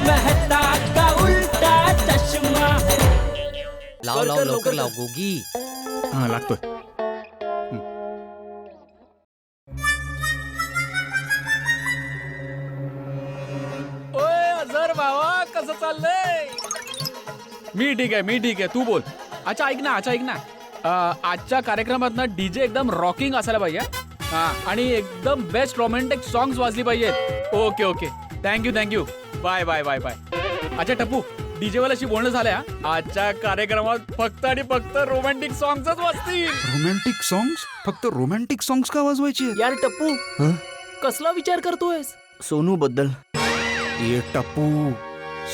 मेहता का उल्टा चष्मा. लाव लाव लवकर लाव गोगी. हा लागतोय. ओय अझर भावा कसं चाललंय? मी ठीक आहे तू बोल. अच्छा ऐक ना आजच्या कार्यक्रमात ना डीजे एकदम रॉकिंग असायला पाहिजे. हा आणि एकदम बेस्ट रोमॅन्टिक सॉंग्स वाजली पाहिजेत. Okay thank you bye. अच्छा टप्पू डीजे वाल्याशी बोलणं झालंय आजच्या कार्यक्रमात फक्त आणि फक्त रोमॅन्टिक सॉंग्सच वाजतील. Romantic songs? फक्त रोमॅन्टिक सॉंग्स का वाजवायचे? यार टप्पू कसला विचार करतोयस? सोनू बद्दल. ये टप्पू,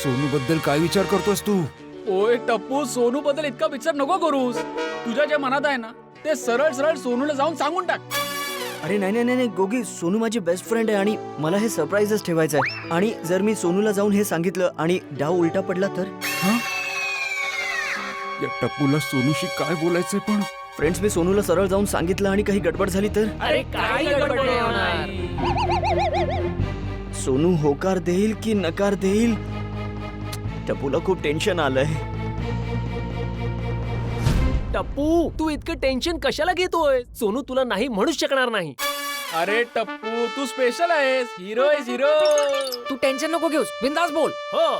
सोनू बद्दल काय विचार करतोस तू? ओय टप्पू सोनू बद्दल इतका विचार नको करूस. तुझ्या जे मनात आहे ना ते सरळ सोनूला जाऊन सांगून टाक. अरे नाही गोगी, सोनू माझी बेस्ट फ्रेंड आहे आणि मला हे सरप्राईजच ठेवायचं आहे. आणि जर मी सोनूला जाऊन हे सांगितलं आणि डाव उलटा पडला तर? या टप्पूला सोनूशी काय बोलायचंय पण? फ्रेंड्स, मी सोनूला सरळ जाऊन सांगितलं आणि काही गडबड झाली तर? अरे काय गडबड नाही होणार. सोनू होकार देईल की नकार देईल? टप्पूला खूप टेन्शन आलंय. टप्पू तू इतकं टेन्शन कशाला घेतोय? सोनू तुला नाही म्हणूच शकणार नाही. अरे टप्पू तू स्पेशल आहेस. हिरो. तू टेन्शन नको घेऊस, बिंदास बोल. हो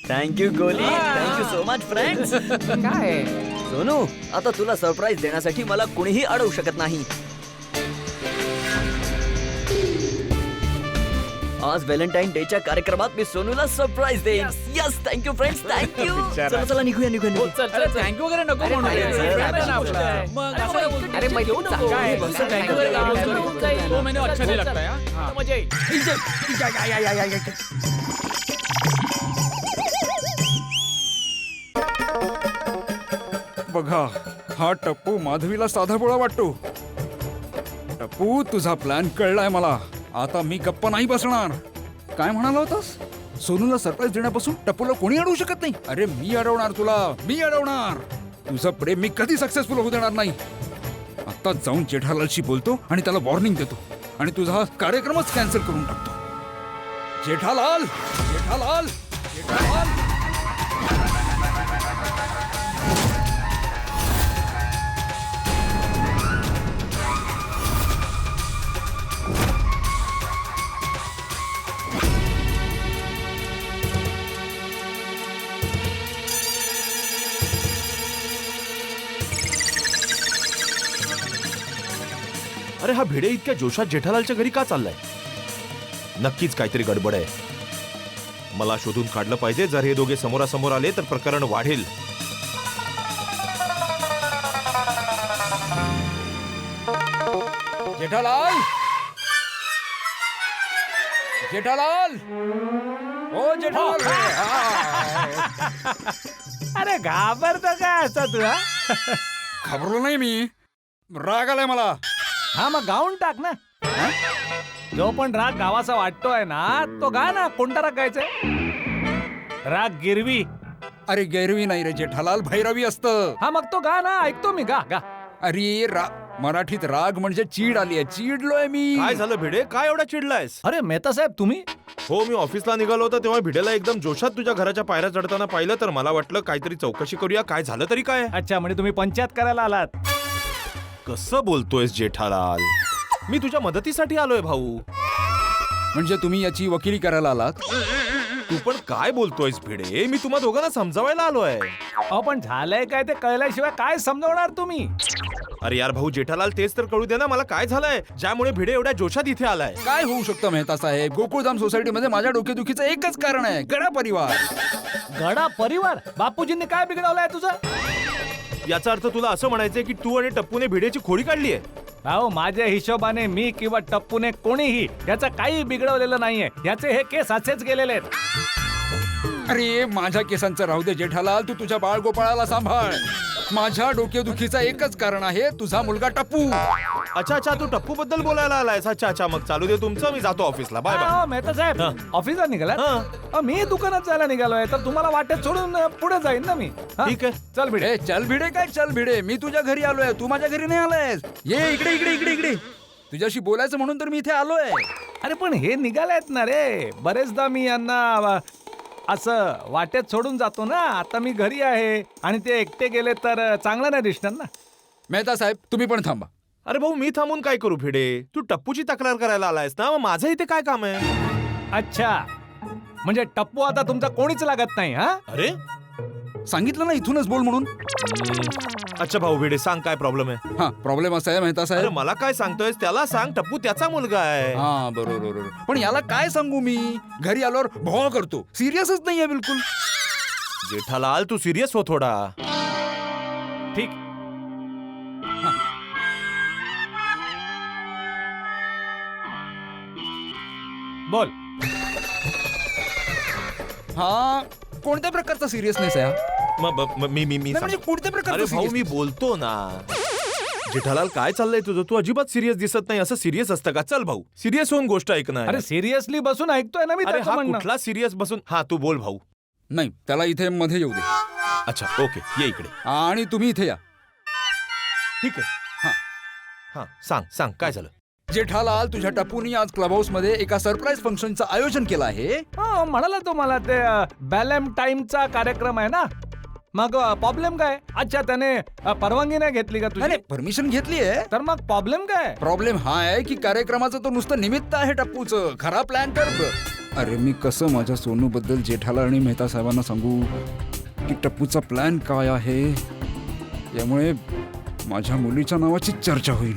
थँक्यू गोली, थँक्यू सो मच फ्रेंड्स. काय सोनू, आता तुला सरप्राईज देण्यासाठी मला कोणीही अडवू शकत नाही. आज व्हॅलेंटाईन डेच्या कार्यक्रमात मी सोनूला सरप्राईज देईन. Yes, thank you friends, thank you. चला निघूया. अरे थँक्यू वगैरे नको अरे म्हणू. नाही, friend नाही, आहे ना नाही, आपला. नाही. मग अरे असं मग बोलतो. अरे मग घेऊ नको. काय? बस, thank you वगैरे चल, नको चल, करू. चल, तो मैंने अच्छा चल, नहीं चल, लगता है. हाँ. मजा येईल. बघा, हा टप्पू माधवीला साधा बोळा वाटतो. टप्पू, तुझा प्लॅन कळलाय मला. आता मी गप्प नाही बसणार. काय म्हणाला होतास? सोनूला सरप्राईज देण्यापासून टप्पूला कोणी अडवू शकत नाही. अरे मी अडवणार तुला, मी अडवणार. तुझं प्रेम मी कधी सक्सेसफुल होऊ देणार नाही. आता जाऊन जेठालालशी बोलतो आणि त्याला वॉर्निंग देतो आणि तुझा हा कार्यक्रमच कॅन्सल करून टाकतो. जेठालाल. अरे हा भिडे इतक्या जोशात जेठालालच्या घरी का चाललाय? नक्कीच काहीतरी गडबड आहे. मला शोधून काढलं पाहिजे. जर हे दोघे समोरासमोर आले तर प्रकरण वाढेल. जेठालाल. ओ जेठालाल. अरे घाबरतो काय असं तू? घाबरलो नाही मी. राग आलाय मला. हा मग गाऊन टाक ना. जो पण राग गावाचा वाटतोय ना तो गा ना. कोणता राग गायचाय? राग गिरवी. अरे गैरवी नाही रे जेठालाल, भैरवी असतं. हा मग तो गा ना. ऐकतो मी. गा. अरे मराठीत राग म्हणजे चीड आली आहे. चिडलोय मी. काय झालं भिडे? काय एवढा चिडलायस? अरे मेहता साहेब तुम्ही? हो, मी ऑफिसला निघालो होतो तेव्हा भिडेला एकदम जोशात तुझ्या घराच्या पायऱ्या चढताना पाहिलं तर मला वाटलं काहीतरी चौकशी करूया. काय झालं तरी काय? अच्छा, म्हणजे तुम्ही पंचायत करायला आलात? कसं बोलतोयस जेठालाल? मी तुझ्या मदतीसाठी आलोय भाऊ. म्हणजे तुम्ही याची वकिली करायला आलात? तू पण काय बोलतोयस भिडे? मी तुम्हा दोघांना समजावायला आलोय. अहो पण झालंय काय ते कळल्याशिवाय काय समजवणार तुम्ही? अरे यार भाऊ जेठालाल, तेच तर कळू दे ना मला काय झालंय ज्यामुळे भिडे एवढ्या जोशात इथे आलाय. काय होऊ शकतं मेहता साहेब? गोकुळधाम सोसायटीमध्ये माझ्या डोकेदुखीचं एकच कारण आहे, गडा परिवार. गडा परिवार? बापूजींनी काय बिघडवलंय तुझं? याचा अर्थ तुला असं म्हणायचंय की तू आणि टप्पूने भिडेची खोडी काढली आहे? अहो माझ्या हिशोबाने मी किंवा टप्पूने कोणीही याचं काही बिघडवलेलं नाहीये. याचे हे केस असेच गेलेले आहेत. अरे माझ्या केसांचं राहू दे जेठालाल, तू तुझ्या बाळ गोपाळाला सांभाळ. माझ्या डोकेदुखीचं एकच कारण आहे, तुझा मुलगा टप्पू. अच्छा, तू टप्पू बद्दल बोलायला आलायस. अच्छा, मग चालू दे तुमचं. मी जातो ऑफिसला. Bye bye. मेहता साहेब हा. ऑफिसला निघाला? मी दुकानात जायला निघालोय तर तुम्हाला वाटेत सोडून पुढे जाईन ना मी. हा? ठीक आहे. चल भिडे. चल भिडे काय चल भिडे? मी तुझ्या घरी आलोय, तू माझ्या घरी नाही आलायस. ये इकडे. तुझ्याशी बोलायचं म्हणून तर मी इथे आलोय. अरे पण हे निघालेत ना रे. बरेचदा मी यांना असं वाटेत सोडून जातो ना. आता मी घरी आहे आणि ते एकटे गेले तर चांगलं नाही दिसणार ना. मेहता साहेब तुम्ही पण थांबा. अरे भाऊ मी थांबून काय करू भिडे? तू टप्पूची तक्रार करायला आलायस ना, मग माझं इथे काय काम आहे? अच्छा, म्हणजे टप्पू आता तुमचा कोणीच लागत नाही हा? अरे सांगितलं ना इथूनच बोल म्हणून. अच्छा भाऊ भिडे, सांग काय प्रॉब्लेम आहे? हा प्रॉब्लेम असा आहे मेहता अरे साहेब. मला काय सांगतोयस त्याला सांग. टप्पू त्याचा मुलगा आहे. हा बरोबर. पण याला काय सांगू मी? घरी आल्यावर भोवा करतो. सिरियसच नाहीये बिलकुल. जेठालाल तू सिरियस हो थोडा. ठीक. बोल. हा कोणत्या प्रकारचा सिरियसनेस आहे हा? मी नाही, म्हणजे कोणत्या अरे प्रकारचा भाऊ मी seriousness? बोलतो ना. जेठालाल काय चाललंय तुझं? तू अजिबात सिरियस दिसत नाही. असं सिरियस असतं का? चल भाऊ सिरियस होऊन गोष्ट ऐकणार. अरे सिरियसली बसून ऐकतोय ना मी अरे त्याचं हा म्हणणं. कुठला सिरियस बसून? हा तू बोल भाऊ. नाही त्याला इथे मध्ये येऊ दे. अच्छा ओके ये इकडे. आणि तुम्ही इथे या. ठीक आहे. हा. हा सांग काय झालं? जेठालाल तुझ्या टप्पूनी आज क्लब हाऊस मध्ये एका सरप्राईज फंक्शनचं आयोजन केलं आहे. हो म्हणाला तो मला ते बॅलेम टाइमचा कार्यक्रम आहे ना. मग प्रॉब्लेम काय? अच्छा त्याने परवानगी नाही घेतली का तुझी? परमिशन घेतली आहे. तर मग प्रॉब्लेम काय? प्रॉब्लेम हा आहे की कार्यक्रमाचं तो नुसतं निमित्त आहे टप्पूचं. खरा प्लॅन कर. अरे मी कसं माझ्या सोनू बद्दल जेठालाल आणि मेहता साहेबांना सांगू की टप्पूचा प्लॅन काय आहे? यामुळे माझ्या मुलीच्या नावाची चर्चा होईल.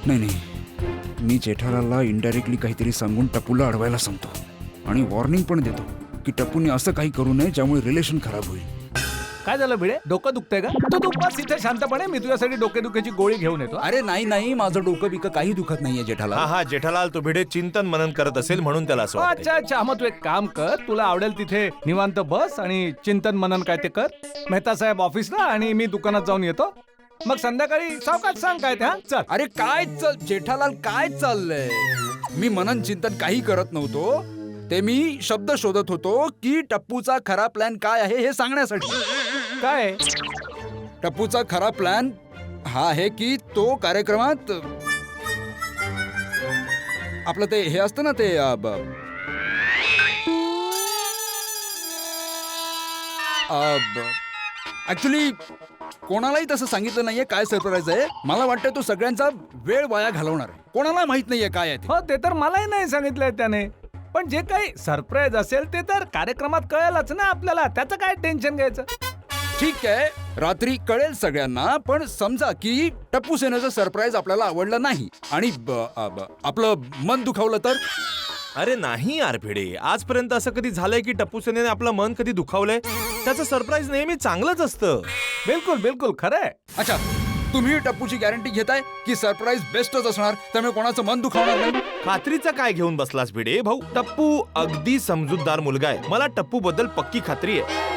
नाही मी जेठालालला इनडायरेक्टली काहीतरी सांगून टप्पूला अडवायला सांगतो आणि वॉर्निंग पण देतो की टप्पूने असं काही करू नये ज्यामुळे रिलेशन खराब होईल. काय झालं भिडे? डोकं दुखतंय का? तू बस इथे शांतपणे. मी तुझ्यासाठी डोकेदुखीची गोळी घेऊन येतो. अरे नाही माझं डोकं बिकं काही दुखत नाहीये जेठालाल. हा जेठालाल तो भिडे चिंतन मनन करत असेल म्हणून त्याला असं वाटतंय. अच्छा मग तू एक काम कर. तुला आवडेल तिथे निवांत बस आणि चिंतन मनन काय ते कर. मेहता साहेब ऑफिसला आणि मी दुकानात जाऊन येतो. मग संध्याकाळी सावकाश सांग काय ते. हा चल. अरे काय जेठालाल काय चाललंय? मी मनन चिंतन काही करत नव्हतो. ते मी शब्द शोधत होतो की टप्पूचा खरा प्लॅन काय आहे हे सांगण्यासाठी. काय? टप्पूचा खरा प्लॅन हा आहे की तो कार्यक्रमात आपलं ते हे असतं ना ते ऍक्च्युली कोणालाही तसं सांगितलं नाहीये काय सरप्राईज आहे. मला वाटतं तो सगळ्यांचा वेळ वाया घालवणार आहे. कोणाला माहित नाहीये काय आहे ते. हो ते तर मलाही नाही सांगितलंय त्याने. पण जे काही सरप्राईज असेल ते तर कार्यक्रमात कळेलच ना आपल्याला. त्याचं काय टेन्शन घ्यायचं? ठीक आहे रात्री कळेल सगळ्यांना. पण समजा की टप्पू सेनेचं सरप्राईज आपल्याला आवडलं नाही आणि आपलं मन दुखावलं तर? अरे नाही यार भिडे, आजपर्यंत असं कधी झालंय की टप्पू सेनेने आपलं मन कधी दुखावलंय? त्याचं सरप्राईज नेहमी चांगलंच असतं. बिलकुल खरंय. अच्छा तुम्ही टप्पूची गॅरंटी घेताय की सरप्राईज बेस्टच असणार, त्यामुळे कोणाचं मन दुखावणार नाही? खात्रीचं काय घेऊन बसलास भिडे? भाऊ टप्पू अगदी समजूतदार मुलगा आहे. मला टप्पू बद्दल पक्की खात्री आहे.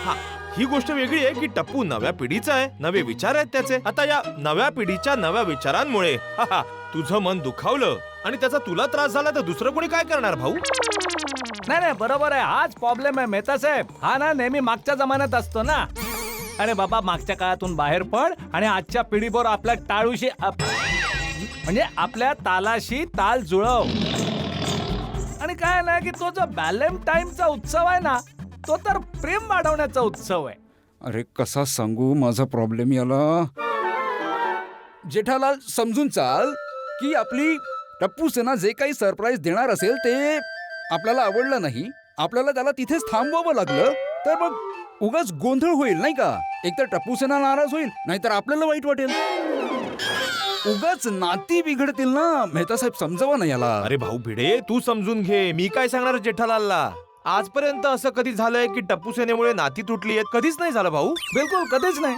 हा ही गोष्ट वेगळी आहे की टप्पू नव्या पिढीचा आहे, नवे विचार आहेत त्याचे. आता या नव्या पिढीच्या नव्या विचारांमुळे तुझं मन दुखावलं आणि त्याचा तुला त्रास झाला तर दुसरं कोणी काय करणार भाऊ? नाही बरोबर आहे. हाच प्रॉब्लेम आहे मेहता साहेब. हा ना नेहमी मागच्या जमान्यात असतो ना. अरे बाबा मागच्या काळातून बाहेर पड आणि आजच्या पिढीबरोबर आपल्या टाळूशी म्हणजे आपल्या तालाशी ताल जुळव. आणि काय ना की तो जो व्हॅलेंटाईनचा उत्सव आहे ना तो तर प्रेम वाढवण्याचा उत्सव आहे. अरे कसा सांगू माझा प्रॉब्लेम याला? जेठालाल समजून चाल की आपली टप्पू सेना जे काही सरप्राईज देणार असेल ते आपल्याला आवडलं नाही, आपल्याला त्याला तिथेच थांबवावं लागलं तर मग उगाच गोंधळ होईल नाही का? एकतर टप्पू सेना नाराज होईल, नाहीतर आपल्याला वाईट वाटेल. उगाच नाती बिघडतील ना. मेहता साहेब समजावा ना याला. अरे भाऊ भिडे तू समजून घे. मी काय सांगणार जेठालालला? आजपर्यंत असं कधी झालंय की टप्पू सेनेमुळे नाती तुटली आहेत? कधीच नाही झालं भाऊ. बिलकुल कधीच नाही.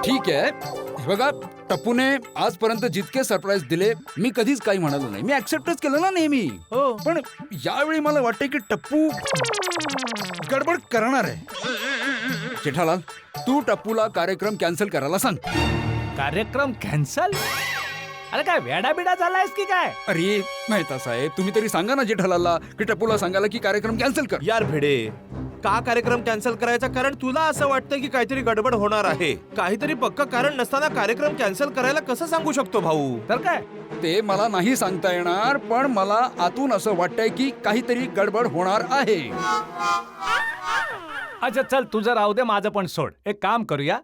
ठीक आहे हे बघा, टप्पूने आजपर्यंत जितके सरप्राईज दिले मी कधीच काही म्हणालो नाही. मी ऍक्सेप्टच केलं ना नेहमी. हो पण यावेळी मला वाटतंय की टप्पू गडबड करणार आहे. जेठालाल तू टप्पूला कार्यक्रम कॅन्सल करायला सांग. कार्यक्रम कॅन्सल? अरे काय वेडाबिडा झालायस की काय? अरे मेहता साहेब तुम्ही तरी सांगा ना जेठालालला की टप्पूला सांगायला की कार्यक्रम कॅन्सल कर. यार भिडे का कार्यक्रम कॅन्सल करायचा? कारण तुला असं वाटतं की काहीतरी गडबड होणार आहे. काहीतरी पक्क कारण नसताना कार्यक्रम कॅन्सल करायला कसं सांगू शकतो भाऊ? तर काय? ते मला नाही सांगता येणार, पण मला आतून असं वाटतंय की काहीतरी गडबड होणार आहे. अच्छा चल, तुझं राहू दे, माझं पण सोड. एक काम करूया,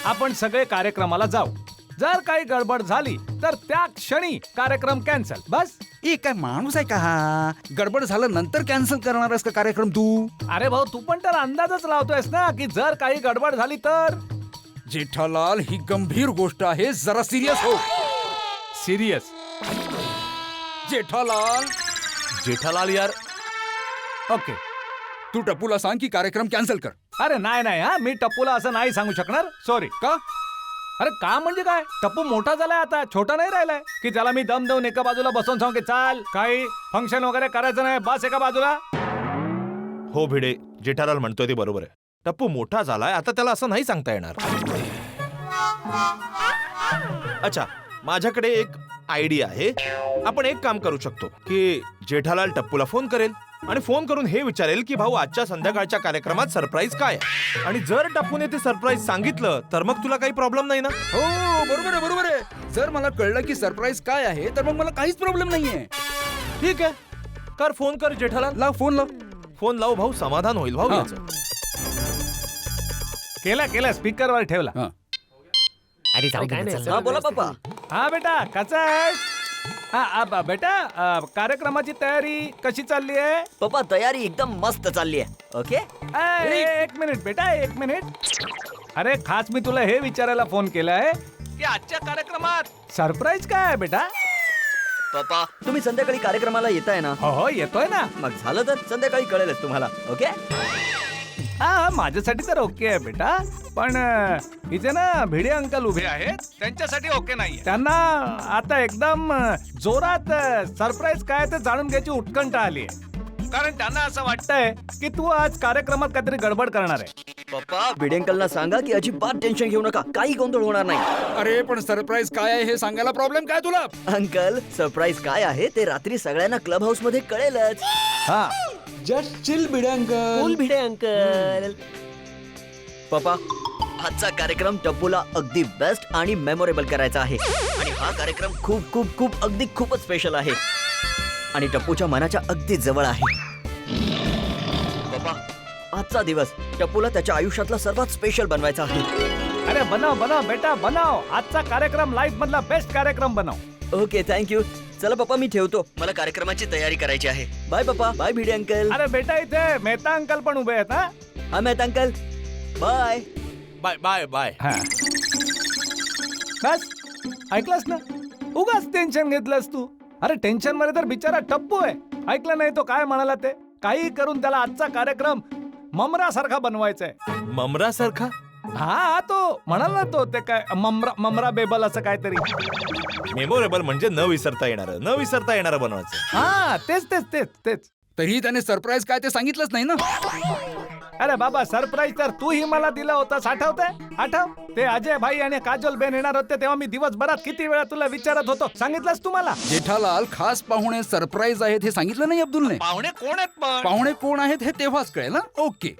आपण सगळे कार्यक्रमाला जाऊ. जर काही गडबड झाली तर त्या क्षणी कार्यक्रम कॅन्सल. बस. ए काय माणूस आहे का हा? गडबड झालं नंतर कॅन्सल करणार आहेस का कार्यक्रम तू? अरे भाऊ, तू पण तर अंदाजच लावतोयस ना की जर काही गडबड झाली तर. जेठालाल, ही गंभीर गोष्ट आहे, जरा सिरियस हो. सिरियस? जेठालाल, जेठालाल यार, ओके. तू टप्पूला सांग की कार्यक्रम कॅन्सल कर. अरे नाही नाही, हा मी टप्पूला असं नाही सांगू शकणार. सॉरी. का? अरे का म्हणजे काय? टप्पू मोठा झालाय आता, छोटा नाही राहिलाय की त्याला मी दम देऊन एका बाजूला बसवून सांगू की चाल काही फंक्शन वगैरे करायचं नाही, बस एका बाजूला. हो भिडे, जेठालाल म्हणतोय ते बरोबर आहे. टप्पू मोठा झालाय, आता त्याला असं नाही सांगता येणार. अच्छा, माझ्याकडे एक आयडिया आहे. आपण एक काम करू शकतो की जेठालाल टप्पूला फोन करेल आणि फोन करून हे विचारेल की भाऊ, आजच्या संध्याकाळच्या कार्यक्रमात सरप्राईज काय आहे? आणि जर टप्पूने ते सरप्राईज सांगितलं तर मग तुला काही प्रॉब्लेम नाही ना? हो बरोबर आहे, बरोबर आहे. जर मला कळलं की सरप्राईज काय आहे तर मग मला काहीच प्रॉब्लेम नाहीये. ठीक आहे, कर फोन कर जेठालाल. लाव फोन लाव. फोन लाव भाऊ, समाधान होईल भाऊ हा. याचं. केला स्पीकरवर ठेवला. हा. अरे जाऊ दे, हा, चल. बोला पप्पा. हा बेटा, कसा आहे? बेटा, कार्यक्रमाची तयारी कशी चालली आहे? पप्पा, तयारी एकदम मस्त चालली आहे. ओके. एक मिनिट बेटा, एक मिनिट. अरे खास मी तुला हे विचारायला फोन केलाय की आजच्या कार्यक्रमात सरप्राईज काय आहे बेटा? पप्पा, तुम्ही संध्याकाळी कार्यक्रमाला येताय ना? हो येतोय ना. मग झालं तर संध्याकाळी कळेलच तुम्हाला. ओके. हा, माझ्यासाठी तर ओके आहे बेटा, पण इथे ना भिडे अंकल उभे आहेत, त्यांच्यासाठी ओके नाही. त्यांना आता एकदम जोरात सरप्राईज काय ते जाणून घ्यायची उत्कंठा आली आहे. कारण त्यांना असं वाटतंय की तू आज कार्यक्रमात काहीतरी गडबड करणार आहे. पप्पा, भिडे अंकलना सांगा की अजिबात टेन्शन घेऊ नका, काही गोंधळ होणार नाही. अरे पण सरप्राईज काय आहे हे सांगायला प्रॉब्लेम काय तुला? अंकल, सरप्राईज काय आहे ते रात्री सगळ्यांना क्लब हाऊस मध्ये कळेलच. हा, जस्ट चिल भिडे अंकल. फुल भिडे अंकल. पप्पा, आजचा कार्यक्रम टप्पूला अगदी बेस्ट आणि मेमोरेबल करायचा आहे. आणि हा कार्यक्रम खूप खूप खूप अगदी खूपच स्पेशल आहे आणि टप्पूच्या मनाच्या अगदी जवळ आहे. पप्पा, आजचा दिवस टप्पूला त्याच्या आयुष्यातला सर्वात स्पेशल बनवायचा आहे. अरे बनव बेटा, बनव. आजचा कार्यक्रम लाईफ मधला बेस्ट कार्यक्रम बनव. Okay, thank you. चला पप्पा, मी ठेवतो, मला कार्यक्रमाची तयारी करायची आहे. बाय पप्पा. Bye Bhide uncle. अरे बेटा, इथे मेहता अंकल पण उभे आहेत. हा Mehta uncle, bye. Bye bye bye. हा, बस ऐकलंस ना? उगाच टेन्शन घेतलंस तू. अरे टेन्शन मध्ये तर बिचारा टप्पू आहे. ऐकलं नाही तो काय म्हणाला ते? काही करून त्याला आजचा कार्यक्रम ममरासारखा बनवायचा आहे. ममरा सारखा? हा, तो म्हणाला तो ते काय ममरा बेबल असं काहीतरी. मेमोरेबल म्हणजे न विसरता येणारं बनवायचं. हा, तेच. तरीही त्याने सरप्राईज काय ते सांगितलंच नाही ना. अरे बाबा, सरप्राईज तर तूही मला दिलं होतं, आठव? ते अजय भाई आणि काजल बेन येणार होते तेव्हा मी दिवसभरात किती वेळा तुला विचारत होतो, सांगितलंस तू मला? जेठालाल, खास पाहुणे सरप्राईज आहेत हे सांगितलं नाही अब्दुलने. पाहुणे कोण आहेत पण? पाहुणे कोण आहेत हे तेव्हाच कळेल ना. ओके,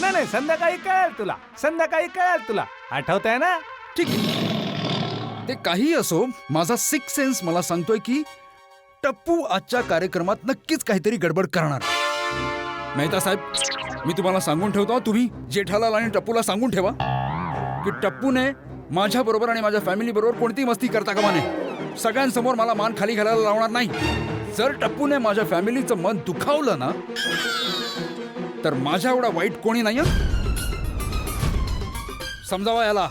नाही, संध्याकाळी कळेल तुला. आठवतंय ना? ठीक आहे. ते काही असो, माझा सिक्स सेन्स मला सांगतोय की टप्पू आजच्या कार्यक्रमात नक्कीच काहीतरी गडबड करणार. मेहता साहेब, मी तुम्हाला सांगून ठेवतो, तुम्ही जेठालाल आणि टप्पूला सांगून ठेवा की टप्पूने माझ्या बरोबर आणि माझ्या फॅमिली बरोबर कोणती मस्ती करता कामा नये. सगळ्यांसमोर मला मान खाली घालायला लावणार नाही. जर टप्पूने माझ्या फॅमिलीचं मन दुखावलं ना तर माझ्या एवढा वाईट कोणी नाही. समजावा याला.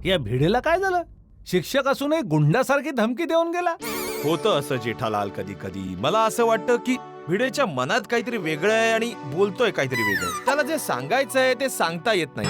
या भिडेला काय झालं? शिक्षक असूनही गुंडासारखी धमकी देऊन गेला. होतं असं जेठालाल कधी कधी. मला असं वाटतं की भिडेच्या मनात काहीतरी वेगळं आहे आणि बोलतोय काहीतरी वेगळं. त्याला जे सांगायचंय ते सांगता येत नाही.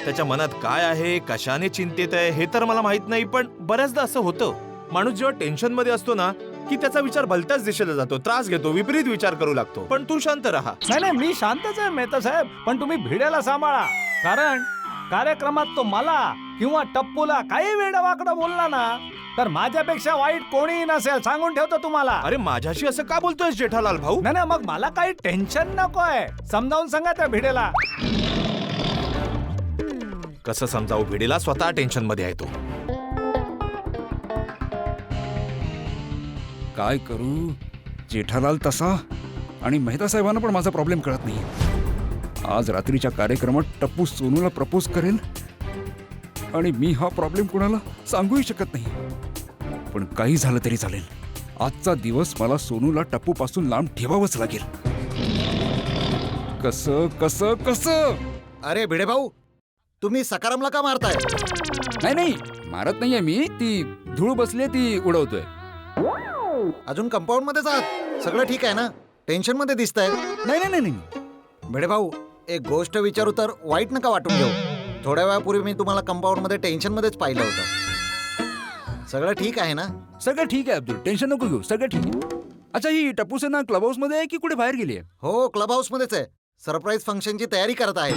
त्याच्या मनात काय आहे, कशाने चिंतेत आहे हे तर मला माहित नाही, पण बऱ्याचदा असं होतं. माणूस जेव्हा टेन्शन मध्ये असतो ना की त्याचा विचार भलत्याच दिशेला जातो, त्रास घेतो, विपरीत विचार करू लागतो. पण तू शांत राहा. नाही नाही, मी शांतच आहे मेहता साहेब, पण तुम्ही भिडेला सांभाळा. कारण कार्यक्रमात तो मला किंवा टप्पूला काही वेडवाकडं बोलला ना, तर माझ्यापेक्षा वाईट कोणीही नसेल, सांगून ठेवतो तुम्हाला. अरे माझ्याशी असं का बोलतोयस जेठालाल भाऊ? नाही नाही, मग मला काही टेन्शन नकोय. समजावून सांगा त्या भिडेला. कसं समजावू भिडेला? स्वतः टेन्शन मध्ये आहे तो. काय करू? जेठालाल तसा आणि मेहता साहेबांना पण माझा प्रॉब्लेम कळत नाही. आज रात्रीच्या कार्यक्रमात टप्पू सोनूला प्रपोज करेल आणि मी हा प्रॉब्लेम कुणाला सांगूही शकत नाही. पण काही झालं तरी चालेल, आजचा दिवस मला सोनूला टप्पू पासून लांब ठेवावंच लागेल. कसं कसं कसं? अरे भिडे भाऊ, तुम्ही सकारामला का मारताय? नाही नाही, मारत नाहीये मी. ती धूळ बसली ती उडवतोय. अजून कंपाऊंड मध्येच आहात? सगळं ठीक आहे ना? टेन्शन मध्ये दिसताय. नाही नाही नाही नाही. भिडे भाऊ, एक गोष्ट विचारू तर वाईट नका वाटून घेऊ. थोड्या वेळापूर्वी मी तुम्हाला कंपाऊंड मध्ये टेन्शन मध्येच पाहिलं होतं. सगळं ठीक आहे ना? सगळं ठीक आहे अब्दुल, टेन्शन नको घेऊ, सगळं ठीक आहे. अच्छा, ही टप्पू सेना क्लब हाऊस मध्ये आहे की कुठे बाहेर गेली आहे? हो, क्लब हाऊस मध्येच आहे. सरप्राईज फंक्शनची तयारी करत आहे.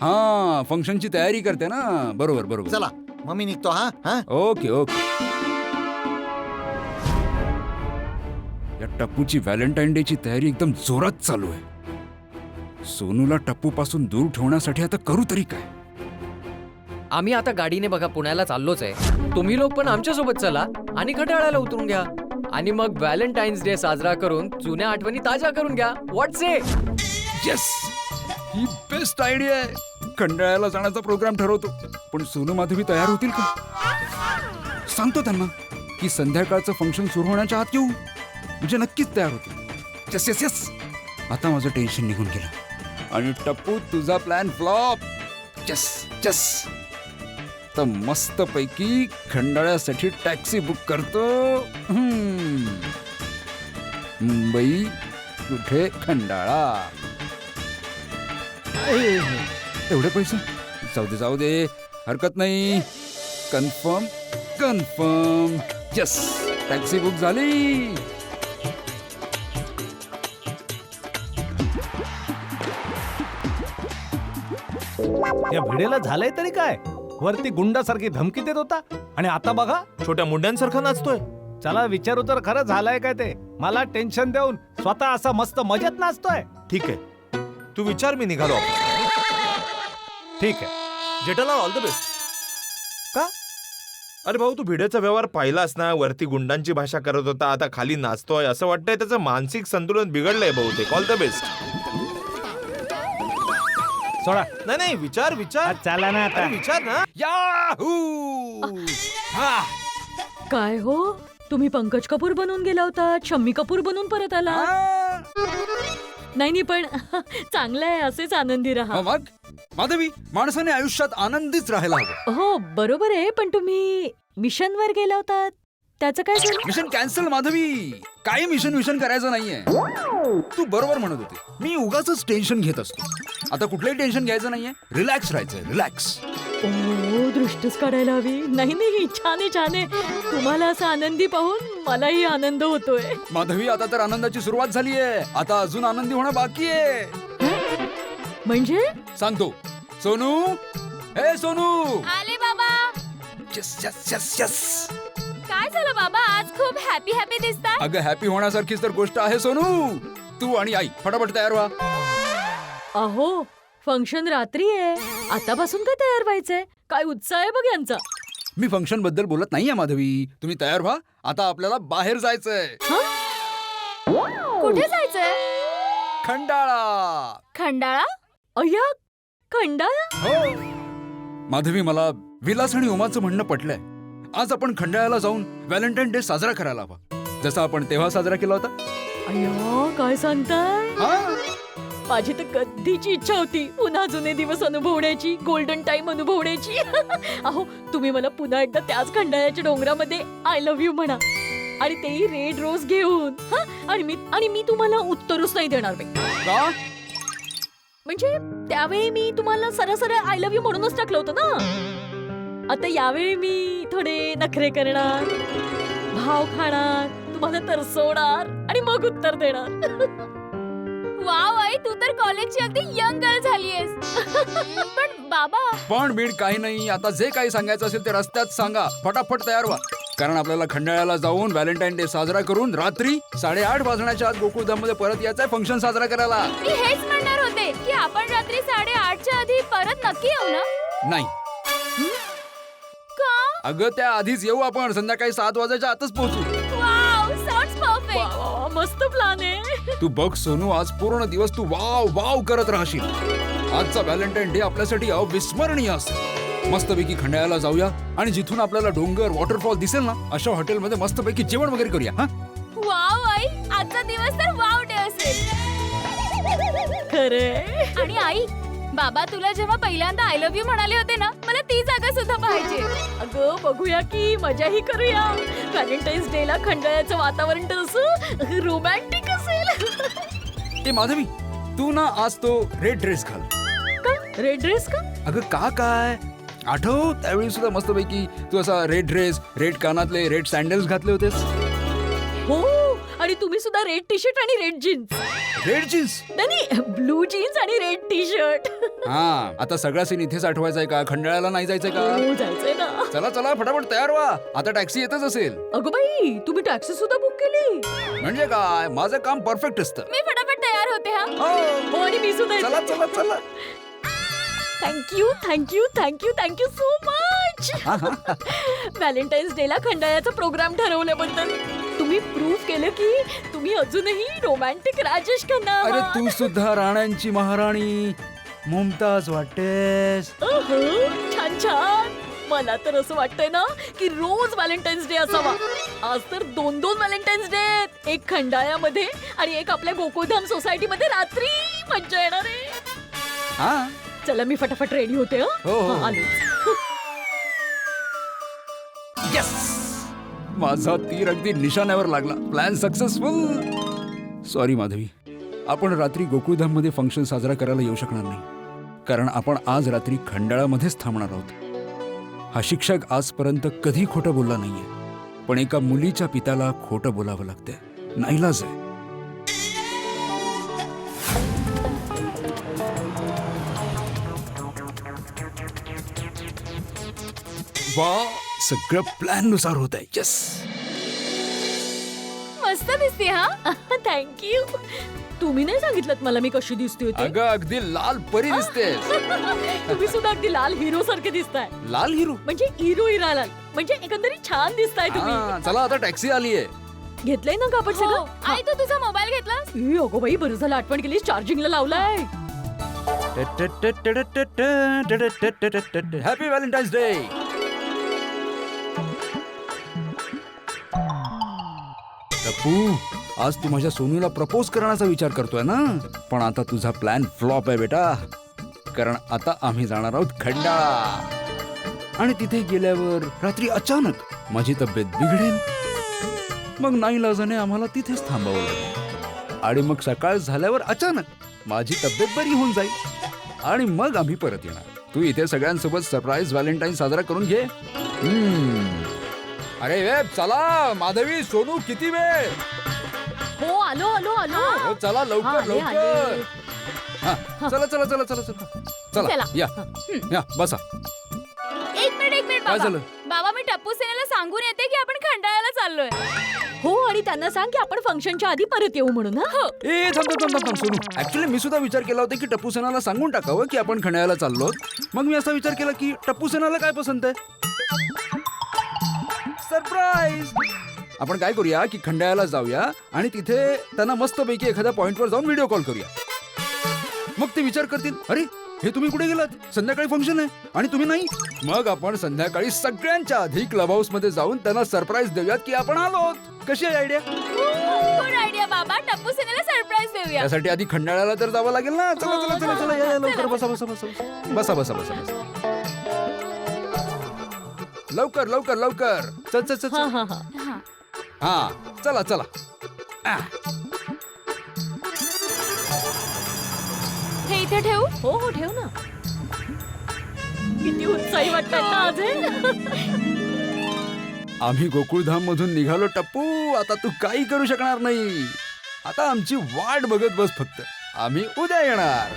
हा, फंक्शनची तयारी करते ना. बरोबर बरोबर. चला मग मी निघतो. हा हा. Okay okay. या टप्पूची व्हॅलेंटाईन डे ची तयारी एकदम जोरात चालू आहे. सोनूला टप्पू पासून दूर ठेवण्यासाठी आता करू तरी काय? आम्ही आता गाडीने बघा पुण्याला चाललोच आहे. तुम्ही लोक पण आमच्या सोबत चला आणि खटाळ्याला उतरून घ्या आणि मग व्हॅलेंटाईन्स डे साजरा करून जुन्या आठवणी ताज्या करून घ्या. What's it? येस, ही बेस्ट आयडिया आहे. खंडाळ्याला जाण्याचा प्रोग्राम ठरवतो. पण सोनू माधवी तयार होतील का? सांगतो त्यांना की संध्याकाळचं फंक्शन सुरू होण्याच्या आत येऊ, म्हणजे नक्कीच तयार होतील. Yes yes yes. आता माझं टेन्शन निघून गेलं. आणि टप्पू, तुझा प्लॅन फ्लॉप. Yes yes. तर मस्त पैकी खंडाळ्यासाठी टॅक्सी बुक करतो. मुंबई कुठे खंडाळा. एवढे पैसे जाऊ दे, हरकत नाही. Confirm confirm. Yes, taxi book झाली. या भिडेला झालंय तरी काय? वरती गुंडासारखी धमकी देत होता आणि आता बघा छोट्या मुंड्यांसारखा नाचतोय. चला विचारू तर खरं झालंय काय ते. मला टेन्शन देऊन स्वतः असा मस्त मजेत नाचतोय. ठीक आहे, तू विचार, मी निघालो ऑफिस. ठीक आहे. Jethalal, all the best. का? अरे भाऊ, तू भिडेचा व्यवहार पाहिलास ना? वरती गुंडांची भाषा करत होता, आता खाली नाचतोय. असं वाटतंय त्याचं मानसिक संतुलन बिघडलंय बहुतेक. All the best. सोडा. नाही नाही, विचार विचार. चला ना आता. अरे विचार ना. याहू. काय हो, तुम्ही पंकज कपूर बनून गेला होता, शम्मी कपूर बनून परत आला. नाही पण चांगलं आहे, असेच आनंदी राहा. मग माधवी, माणसाने आयुष्यात आनंदीच राहायला हवं. हो बरोबर आहे, पण तुम्ही मिशनवर गेला होता, त्याचं काय झालं? Mission cancel Madhavi. काही मिशन करायचं नाहीये. तू बरोबर म्हणत होती, मी उगाच टेन्शन घेत असतो. आता कुठलंही टेन्शन घ्यायचं नाहीये, रिलॅक्स राहायचंय, रिलॅक्स. ओ, दृष्टच काढायला हवी. नाही छान आहे. तुम्हाला असं आनंदी पाहून मलाही आनंद होतोय. माधवी, आता तर आनंदाची सुरुवात झालीये. आता अजून आनंदी होणं बाकी आहे. म्हणजे सांगतो. सोनू, हे सोनू. आले बाबा. Yes yes yes yes. काय झालं बाबा, आज खूप हॅपी दिसताय. अगं, हॅपी होण्यासारखीच तर गोष्ट आहे सोनू. तू आणि आई फटाफट तयार व्हा. अहो, फंक्शन रात्री आहे, आतापासून काय तयार व्हायचंय? काय उत्साह आहे बघ यांचा. मी फंक्शन बद्दल बोलत नाहीये माधवी. तुम्ही तयार व्हा, आता आपल्याला बाहेर जायचंय. कुठे जायचंय? खंडाळा. खंडाळा? अय्या, खंडाळा? हो माधवी, मला विलास आणि उमाचं म्हणणं पटलंय. आज आपण खंडाळ्याला जाऊन व्हॅलेंटाईन डे साजरा करायला हवा, जसा आपण तेव्हा साजरा केला होता. अय्या, काय सांगताय? माझी तर कधीची इच्छा होती पुन्हा जुने दिवस अनुभवण्याची, गोल्डन टाइम अनुभवण्याची. अहो, तुम्ही मला पुन्हा एकदा त्याच खंडाळ्याच्या डोंगरामध्ये आय लव्ह यू म्हणा, आणि तेही रेड रोज घेऊन. आणि मी तुम्हाला उत्तरच नाही देणार का? म्हणजे त्यावेळी मी तुम्हाला सरळ आय लव्ह यू म्हणूनच टाकलं होतं ना. आता यावेळी मी थोडे नखरे करणार. भाव खाणार, तुम्हाला तरसवणार आणि मग उत्तर देणार. वाव आई तू तर कॉलेजची अगदी यंग गर्ल झालीयस. पण बाबा पण बीड काही नाही, आता जे काही सांगायचं असेल ते रस्त्यात सांगा, फटाफट तयार व्हा. कारण आपल्याला खंडाळ्याला जाऊन व्हॅलेंटाईन डे साजरा करून रात्री 8:30 वाजण्याच्या आत गोकुळधाम मध्ये परत यायचंय फंक्शन साजरा करायला. मी हेच म्हणणार होते की आपण रात्री 8:30च्या आधी परत नक्की येऊ ना. नाही का? अगं त्या आधीच येऊ आपण, संध्याकाळी 7 वाजायच्या आतच पोहोचू. वाव साऊंड्स वा, परफेक्ट. वा, वा, मस्त प्लॅन आहे. तू बघ सोनू, आज पूर्ण दिवस तू वाव वाव करत राहशील. आजचा व्हॅलेंटाईन डे आपल्यासाठी अविस्मरणीय असेल. मस्तपैकी खंडाळ्याला जाऊया आणि जिथून आपल्याला डोंगर वॉटरफॉल दिसेल ना अशा हॉटेलमध्ये मस्तपैकी जेवण वगैरे करूया. हा वाव आई आजचा दिवस तर वाव डे असेल. खरे. आणि आई बाबा तुला जेव्हा पहिल्यांदा आय लव्ह यू म्हणाले होते ना, मला ती जागा सुद्धा पाहिजे. अगं बघूया की मजाही करूया. व्हॅलेंटाईन्स डे ला खंडाळ्याचं वातावरण तर असं रोमॅन्टिक असेल. ए माधवी, तू ना आज तो रेड ड्रेस घाल. का रेड ड्रेस का? अगं का काय आठव त्यावेळी सुद्धा मस्तपैकी तू असा रेड ड्रेस, रेड कानातले, रेड सँडल्स घातले होतेस. हो, आणि तुम्ही सुद्धा रेड टी शर्ट आणि रेड जीन्स. Red jeans. नाही, ब्लू जीन्स आणि रेड टी शर्ट. हा, आता सगळा सीन इथेच आठवायचाय का? खंडाळ्याला नाही जायचंय का? हो, जायचंय ना. चला चला फटाफट तयार व्हा, आता टॅक्सी येतच असेल. अगं बाई, तुम्ही टॅक्सी सुद्धा बुक केली. म्हणजे काय, माझं काम परफेक्ट असतं. मी फटाफट तयार होते. हा हो. हो, आणि मी सुद्धा चला चला चला. Thank you thank you thank you thank you so much. Valentine's Day ला खंडाळ्याचा प्रोग्राम ठरवल्याबद्दल तुम्ही प्रूव्ह केलं की तुम्ही अजूनही रोमॅन्टिक राजेश खन्ना अरे आहात. तू सुद्धा राण्यांची महाराणी मुमताज वाटतेस. अहो, छान छान. मला तर असं वाटतंय ना की रोज व्हॅलेंटाईन्स डे असावा. आज तर 2 व्हॅलेंटाईन्स डे आहेत. एक खंडाळ्यामध्ये आणि एक आपल्या गोकुळधाम सोसायटी मध्ये रात्री. मज्जा येणार आहे. हा चला मी फटाफट रेडी होते. हो, हो. आले. यस, माझा तीर अगदी निशाण्यावर लागला. Plan successful. सॉरी माधवी, आपण रात्री गोकुळधाम मध्ये फंक्शन साजरा करायला येऊ शकणार नाही, कारण आपण आज रात्री खंडाळामध्येच थांबणार आहोत. हा शिक्षक आजपर्यंत कधी खोटं बोलला नाहीये, पण एका मुलीच्या पित्याला खोटं बोलावं लागतंय. नाईलाज आहे. वा, सगळं प्लॅन नुसार होत आहे. यस, मस्त दिसते. हा थँक्यू. तुम्ही नाही सांगितलं मला मी कशी दिसते होते. अगं अगदी लाल परी दिसतेस. तुम्ही सुद्धा अगदी लाल हिरो सारखे दिसताय. लाल हिरो म्हणजे हिरो हिराला, म्हणजे एकंदरीत छान दिसताय हा, तुम्ही. चला आता टॅक्सी आलीये. घेतलंय ना कापड हो. सगळं? आई तू तुझा मोबाईल घेतलास? ए, अगो बाई, बरं झालं आठवण केलीस. चार्जिंगला लावलाय. Happy Valentine's day. टप्पू, आज तू माझ्या सोनूला प्रपोज करण्याचा विचार करतोय ना, पण आता तुझा प्लॅन फ्लॉप आहे बेटा. कारण आता आम्ही जाणार आहोत खंडाळा, आणि तिथे गेल्यावर रात्री अचानक माझी तब्येत बिघडेल. मग नाईलाजाने आम्हाला तिथेच थांबावं लागेल, आणि मग सकाळ झाल्यावर अचानक माझी तब्येत बरी होऊन जाईल, आणि मग आम्ही परत येणार. तू इथे सगळ्यांसोबत सरप्राईज व्हॅलेंटाईन साजरा करून घे. अरे वेब, चला माधवी, सोनू, किती वेळ? हो, आलो आलो आलो. हो, चला हा, लवकर आले, लवकर. आले. हा, चला चला चला चला चला चला चला. या बसा. एक मिनिट काय बाबा. झालं? बाबा मी टप्पू सेनेला सांगून येते की आपण खंडाळ्याला चाललोय. हो, आणि त्यांना सांग की आपण फंक्शनच्या आधी परत येऊ म्हणून. हा. ए थांब थांब थांब थांब सोनू, ऍक्च्युली मी सुद्धा विचार केला होता की टप्पू सेनाला सांगून टाकावं की आपण खंडाळ्याला चाललो. मग मी असा विचार केला की टप्पू सेनाला काय पसंत आहे. सरप्राईज. आपण काय करूया की खंडाळ्याला जाऊया आणि तिथे त्यांना मस्तपैकी एखाद्या पॉइंटवर जाऊन व्हिडिओ कॉल करूया. मग ते विचार करतील, अरे हे तुम्ही कुठे गेलात, संध्याकाळी फंक्शन आहे आणि तुम्ही नाही. मग आपण संध्याकाळी सगळ्यांच्या आधी क्लब हाऊस मध्ये जाऊन त्यांना सरप्राईज देऊयात की आपण आलोत. कशी आहे आयडिया? गुड आयडिया बाबा. टप्पू सेनेला सरप्राईज देऊया. त्यासाठी आधी खंडाळ्याला तर जावं लागेल ना. चला चला चला चला, या लवकर, बसा बसा बसा बसा बसा बसा बसा. लवकर लवकर लवकर. चल चल चल हा चल. हा हा. हा, चला चला. हे इथे ठेवू? हो हो, ठेव ना. किती उत्साही वाटतात ना आज हे. आम्ही गोकुळधाम मधून निघालो टप्पू. आता तू काही करू शकणार नाही. आता आमची वाट बघत बस फक्त. आम्ही उद्या येणार.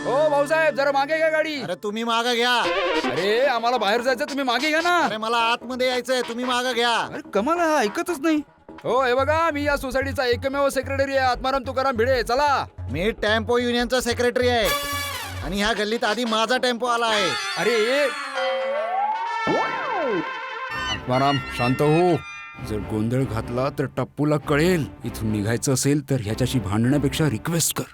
ओ भाऊसाहेब जरा मागे घ्या गाडी. अरे तुम्ही मागं घ्या. अरे आम्हाला बाहेर जायचं, तुम्ही मागे घ्या ना. अरे मला आतमध्ये यायचंय, तुम्ही मागं घ्या. अरे कमाल हा ऐकतच नाही. हो हे बघा, मी या सोसायटीचा एकमेव सेक्रेटरी आहे, आत्माराम तुकाराम भिडे. चला. मी टेम्पो युनियनचा सेक्रेटरी आहे आणि ह्या गल्लीत आधी माझा टेम्पो आला आहे. अरे आत्माराम शांत हो. जर गोंधळ घातला तर टप्पूला कळेल. इथून निघायचं असेल तर ह्याच्याशी भांडण्यापेक्षा रिक्वेस्ट कर.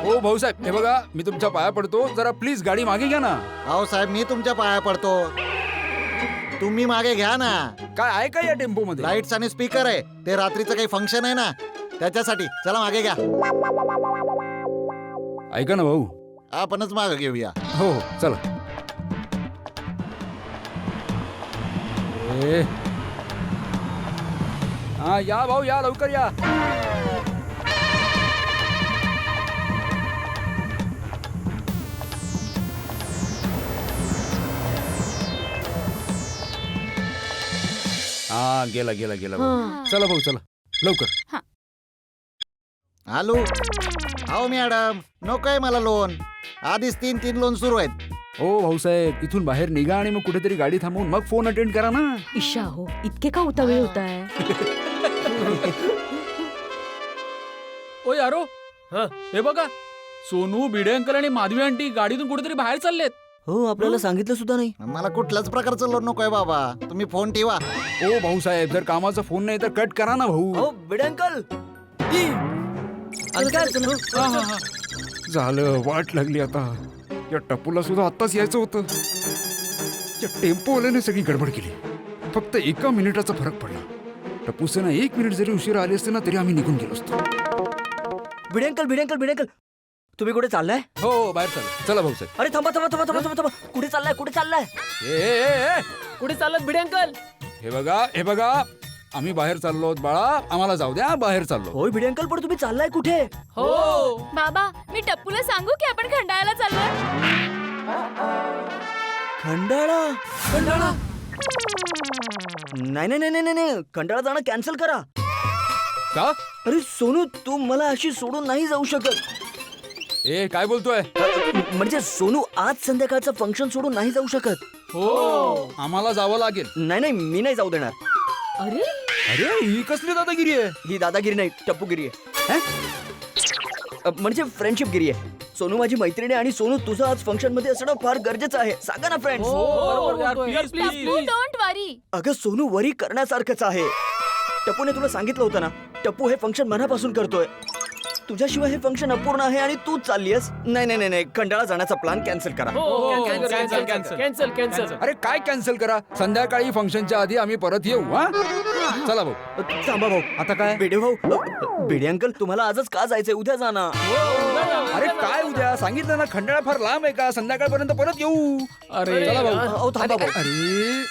ओ भाऊसाहेब हे बघा, मी तुमच्या पाया पडतो, जरा प्लीज गाडी मागे घ्या ना. अहो साहेब, मी तुमच्या पाया पडतो, तुम्ही मागे घ्या ना. काय आहे का या टेम्पो मध्ये? लाईट्स आणि स्पीकर आहे, ते रात्रीचं काही फंक्शन आहे ना त्याच्यासाठी. चला मागे घ्या. ऐका ना भाऊ. आपणच मागे घेऊया. हो हो चला. ए. हा या भाऊ या, लवकर या. हा गेला गेला गेला भाऊ. चला भाऊ चला लवकर. हॅलो. अहो मॅडम, नकोय मला लोन. आधीच 3 लोन सुरू आहेत. ओ भाऊसाहेब इथून बाहेर निघा आणि मग कुठेतरी गाडी थांबवून मग फोन अटेंड करा ना. ईशा हो, इतके का उतावळे होताय? ओ यारो, हे बघा, सोनू, भिडे अंकल आणि माधवी आंटी गाडीतून कुठेतरी बाहेर चाललेत. हो आपल्याला सांगितलं सुद्धा नाही. मला कुठल्याच प्रकारचं लोन नकोय बाबा. तुम्ही फोन ठेवा. ओ भाऊसाहेब जर कामाचा फोन नाही तर कट करा ना भाऊ. हो भिडे अंकल. झालं, वाट लागली आता. या टप्पूला सुद्धा आत्ताच यायचं होतं. या टेम्पोवाल्याने सगळी गडबड केली. फक्त 1 मिनिटाचा फरक पडला. टप्पूसे ना 1 मिनिट जरी उशिरा आले असते ना तरी आम्ही निघून गेलो असतो. Bhide uncle, Bhide uncle, Bhide uncle, तुम्ही कुठे चाललाय? हो बाहेर चला. चला भाऊसाहेब. अरे थांबा थांबा थांबा थांबा थांबा. कुठे चाललाय, कुठे चाललाय? ए कुठे चालत भिडे अंकल? हे बघा आम्ही बाहेर चाललो आहोत बाळा. आम्हाला जाऊ द्या, बाहेर चाललो. होय भिडे अंकल, पण तुम्ही चाललाय कुठे? हो बाबा, मी टप्पूला सांगू की आपण खंडाळाला चाललोय? खंडाळा? खंडाळा? नाही नाही नाही नाही नाही, खंडाळा जाणं कॅन्सल करा. का? अरे सोनू, तू मला अशी सोडून नाही जाऊ शकत. ए काय बोलतोय? म्हणजे सोनू आज संध्याकाळचं फंक्शन सोडून नाही जाऊ शकत. हो आम्हाला जावं लागेल. नाही नाही, मी नाही जाऊ देणार. अरे अरे ही कसली दादागिरी आहे? ही दादागिरी नाही, टप्पूगिरी आहे. म्हणजे फ्रेंडशिपगिरी आहे. सोनू माझी मैत्रिणी आणि सोनू तुझं आज फंक्शन मध्ये असणं फार गरजेचं आहे. सांगा ना फ्रेंड्स. टप्पू, डोंट वरी. अगं सोनू, वरी करण्यासारखंच आहे. टप्पूने तुला सांगितलं होतं ना, टप्पू हे फंक्शन मनापासून करतोय. तुझ्याशिवाय हे फंक्शन अपूर्ण आहे आणि तूच चालली आहेस. नाही नाही नाही, खंडाळा जाण्याचा प्लॅन कॅन्सल करा. Cancel cancel. अरे काय कॅन्सल करा? संध्याकाळी फंक्शनच्या आधी आम्ही परत येऊ. हा चला भाऊ. थांबा भाऊ. आता काय? भिडे भाऊ, भिडे अंकल, तुम्हाला आजच का जायचंय? उद्या जाना. अरे काय उद्या? सांगितलं ना खंडाळा फार लांब आहे का? संध्याकाळपर्यंत परत येऊ. अरे चला भाऊ. अहो, थांबा भाऊ.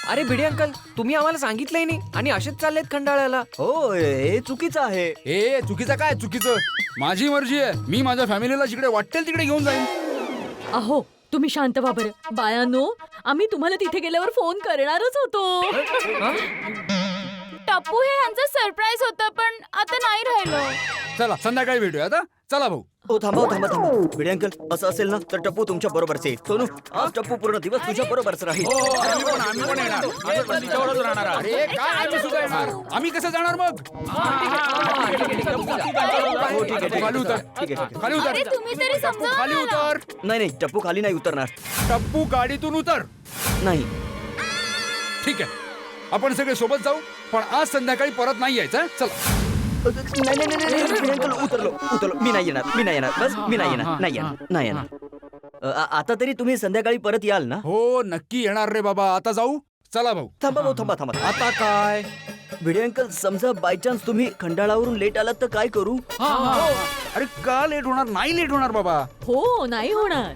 अरे भिडे अंकल, तुम्ही आम्हाला सांगितलंय नाही आणि असेच चाललेत खंडाळ्याला. हो हे चुकीचं आहे. ए चुकीचं काय? चुकीचं माझी मर्जी आहे. मी माझ्या फॅमिलीला जिकडे वाटेल तिकडे घेऊन जाईन. अहो तुम्ही शांत व्हा बरं. बायानो, आम्ही तुम्हाला तिथे गेल्यावर फोन करणारच होतो. टप्पू, हे आमचं सरप्राईज होतं, पण आता नाही राहिलं. चला संध्याकाळी भेटूया आता. चला भाऊ. हो थांबा थांबा थांबा. भिडे अंकल, असं असेल ना तर टप्पू तुमच्या बरोबरच येईल. सोनू, आज टप्पू पूर्ण दिवस तुझ्या बरोबरच राहील. आम्ही पण येणार. आम्ही पण तिच्यावरच राहणार आहोत. अरे काय आम्ही सुद्धा येणार? आम्ही कसं जाणार मग? हो ठीक आहे, ठीक आहे. खाली उतर. ठीक आहे, ठीक खाली उतर. अरे तुम्ही तरी टप्पू समजावा खाली मला. उतर. आहे. नाही टप्पू खाली नाही उतरणार. टप्पू गाडीतून उतर. नाही. ठीक आहे, आपण सगळे सोबत जाऊ, पण आज संध्याकाळी परत नाही यायचं. चला. नाही नाही नाही नाही, भिडे अंकल, उतरलो. मी नाही येणार. बस मी नाही येणार. आता तरी तुम्ही संध्याकाळी परत याल ना? हो नक्की येणार रे बाबा. आता जाऊ. चला भाऊ. थांबा भाऊ, थांबा. आता काय? भिडे अंकल, समजा बाय चान्स तुम्ही खंडाळावरून लेट आलात तर काय करू? अरे का लेट होणार? नाही लेट होणार बाबा. हो नाही होणार.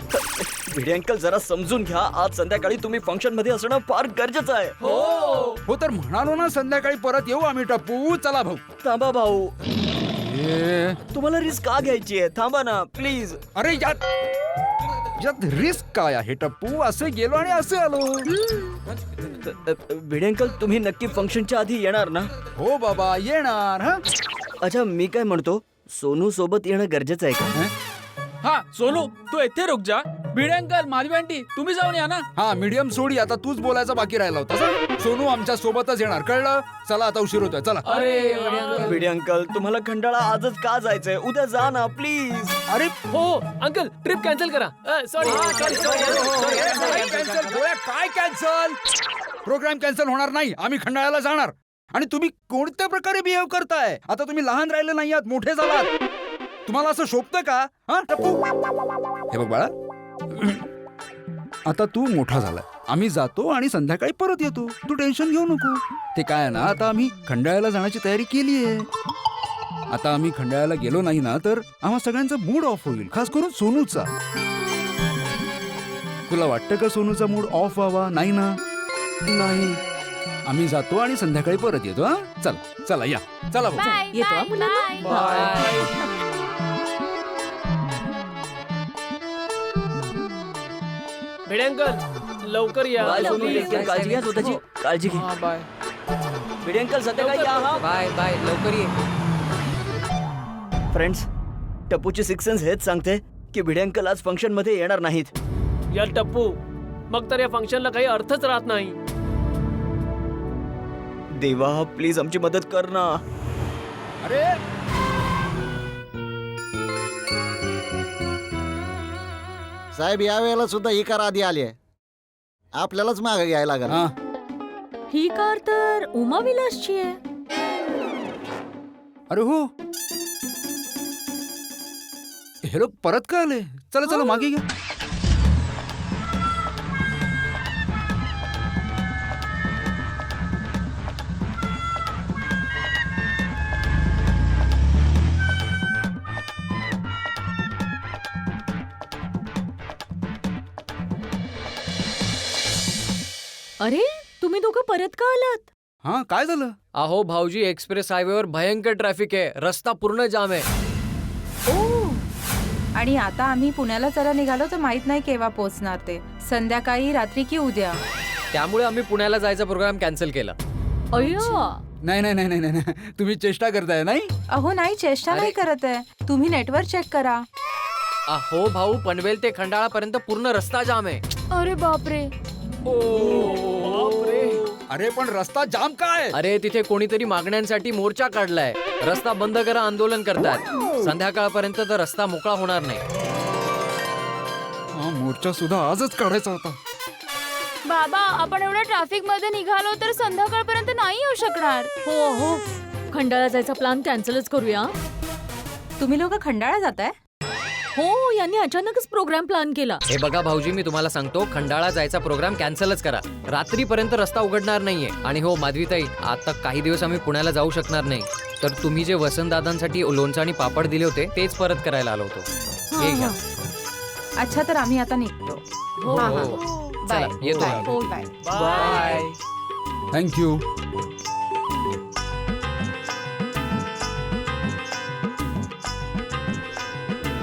भिडे अंकल, जरा समजून घ्या. आज संध्याकाळी तुम्ही फंक्शन मध्ये असणं फार गरजेचं आहे. हो तर म्हणालो ना संध्याकाळी परत येऊ आम्ही. टप्पू चला भाऊ. थांबा भाऊ. अरे तुम्हाला रिस्क का घ्यायची आहे? थांबा ना प्लीज. अरे यात रिस्क काय आहे टप्पू? असे गेलो आणि असे आलो. भिडे अंकल, तुम्ही नक्की फंक्शनच्या आधी येणार ना? हो बाबा येणार. हा अच्छा, मी काय म्हणतो, सोनू सोबत येणं गरजेचं आहे का? हा सोनू, तू येथे रुक जा. भिडे अंकल, माधवी आंटी, तुम्ही जाऊन या ना. हा मीडियम सोडी, आता तूच बोलायचा बाकी राहिला होता. सोनू आमच्या सोबतच येणार, कळलं? चला आता उशीर होतोय, चला. भिडे अंकल, तुम्हाला खंडाळा आजच का जायचंय? उद्या जा ना प्लीज. अरे हो अंकल, ट्रिप कॅन्सल करा. सॉरी काय कॅन्सल? प्रोग्राम कॅन्सल होणार नाही. आम्ही खंडाळ्याला जाणार. आणि तुम्ही कोणत्या प्रकारे बिहेव करताय? आता तुम्ही लहान राहिले नाही आहात, मोठे झालात. तुम्हाला असं शोभतं का? हा टप्पू, हे बघ बाळा, आता तू मोठा झालाय. आम्ही जातो आणि संध्याकाळी परत येतो. तू टेन्शन घेऊ नको. ते काय आहे ना, आता आम्ही खंडाळ्याला जाण्याची तयारी केली आहे. आता आम्ही खंडाळ्याला गेलो नाही ना तर आम्हा सगळ्यांचा मूड ऑफ होईल, खास करून सोनूचा. तुला वाटतं का सोनूचा मूड ऑफ व्हावा? नाही ना. नाही. आम्ही जातो आणि संध्याकाळी परत येतो. हा चला चला या, चला भाऊ. बाय येतो हा बाय मुलांना. बाय. भिडे अंकल लवकर या. Bye Sonu, take care. काळजी घ्या स्वतःची. काळजी घे. बाय भिडे अंकल, संध्याकाळी या हा. बाय बाय, लवकर ये. फ्रेंड्स, टप्पूची सिक्स सेन्स हेच सांगते की भिडे अंकल आज फंक्शन मध्ये येणार नाहीत. या टप्पू, मग तर या फंक्शनला काही अर्थच राहत नाही. देवा, प्लीज आमची मदत कर ना. अरे साहेब, या वेळेला सुद्धा ही कार आधी आली आहे. आपल्यालाच मागे घ्यायला लागेल. हा ही कार तर उमा विलासची आहे. अरे हो, हे लोक परत का आले? चला चला मागे घ्या. अरे, तुम्ही दोघं परत का आलात? हा काय झालं? अहो भाऊजी, एक्सप्रेस हायवेवर भयंकर ट्रॅफिक आहे. रस्ता पूर्ण जाम आहे. आणि आता आम्ही पुण्याला जरा निघालो तर माहित नाही केव्हा पोहोचणार ते. संध्याकाळी, रात्री की उद्या. त्यामुळे आम्ही पुण्याला जायचा प्रोग्राम कॅन्सल केला. अय्या, नाही नाही नाही नाही नाही, तुम्ही चेष्टा करताय नाही? अहो नाही, चेष्टा नाही करत आहे. तुम्ही नेटवर चेक करा. अहो भाऊ, पनवेल ते खंडाळा पर्यंत पूर्ण रस्ता जाम आहे. अरे बापरे. अरे पण रस्ता जाम काय? अरे तिथे कोणीतरी मागण्यांसाठी मोर्चा काढलाय. रस्ता बंद करा आंदोलन करतात. संध्याकाळपर्यंत तर रस्ता मोकळा होणार नाही. हा मोर्चा सुद्धा आजच काढायचा होता. बाबा, आपण एवढ्या ट्रॅफिक मध्ये निघालो तर संध्याकाळपर्यंत नाही येऊ शकणार. हो हो, खंडाळा जायचा प्लॅन कॅन्सलच करूया. तुम्ही लोक खंडाळा जाताय? हो, यांनी अचानकच प्रोग्राम प्लॅन केला. हे बघा भाऊजी, मी तुम्हाला सांगतो, खंडाळा जायचा प्रोग्राम कॅन्सलच करा. रात्रीपर्यंत रस्ता उघडणार नाहीये. आणि हो माधवीताई, आता काही दिवस आम्ही पुण्याला जाऊ शकणार नाही. तर तुम्ही जे वसंतदादांसाठी लोणचं आणि पापड दिले होते तेच परत करायला आलो होतो. हे घ्या. अच्छा, तर आम्ही आता निघतो. हो हा, हो. हा. चला, बाय. येतो बाय. आम्ही. Bye. Bye. Thank you.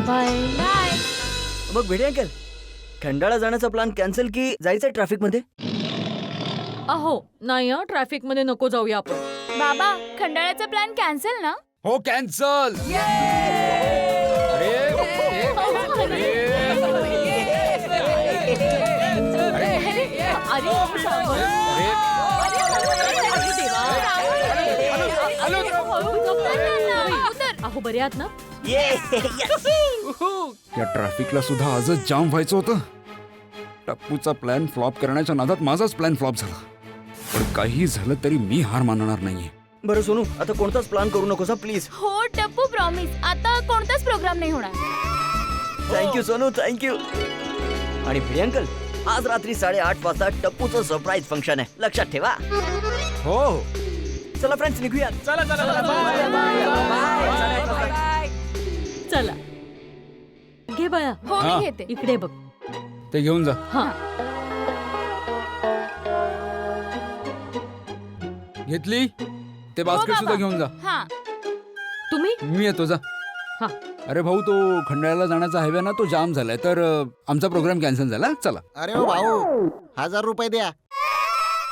Bye. Bye. मग भिडे अंकल, खंडाळा जाण्याचा प्लॅन कॅन्सल की जायचंय ट्रॅफिक मध्ये? अहो नाही, ट्रॅफिक मध्ये नको जाऊया आपण. बाबा, खंडाळ्याचा प्लॅन कॅन्सल ना? हो कॅन्सल. अहो बरे आहात ना? या ट्रॅफिकला सुद्धा आजच जाम व्हायचं होतं. टप्पूचा प्लॅन फ्लॉप करण्याच्या नादात माझाच प्लॅन फ्लॉप झाला. पण काही झालं तरी मी हार मानणार नाहीये. बरं सोनू, आता कोणताच प्लॅन करू नकोस प्लीज. हो टप्पू, प्रॉमिस. आता कोणताच प्रोग्राम नाही होणार. Thank you Sonu, thank you. आणि भिडे अंकल, आज रात्री 8:30 वाजता टप्पूचं सरप्राईज फंक्शन आहे, लक्षात ठेवा. हो चला फ्रेंड्स, निघूया. चला चला चला. चला घे बाया, हो, हा. मी घेते. इकडे बघ. ते घेऊन जा. हा, घेतली? ते बास्केट बाबा. सुद्धा घेऊन जा. हा. तुम्ही मी येतो जा. हा. अरे भाऊ, तो खंडाळ्याला जाण्याचा हायवे ना, तो जाम झालाय, तर आमचा प्रोग्राम कॅन्सल झाला. चला. अरे ओ भाऊ, 1000 रुपये द्या.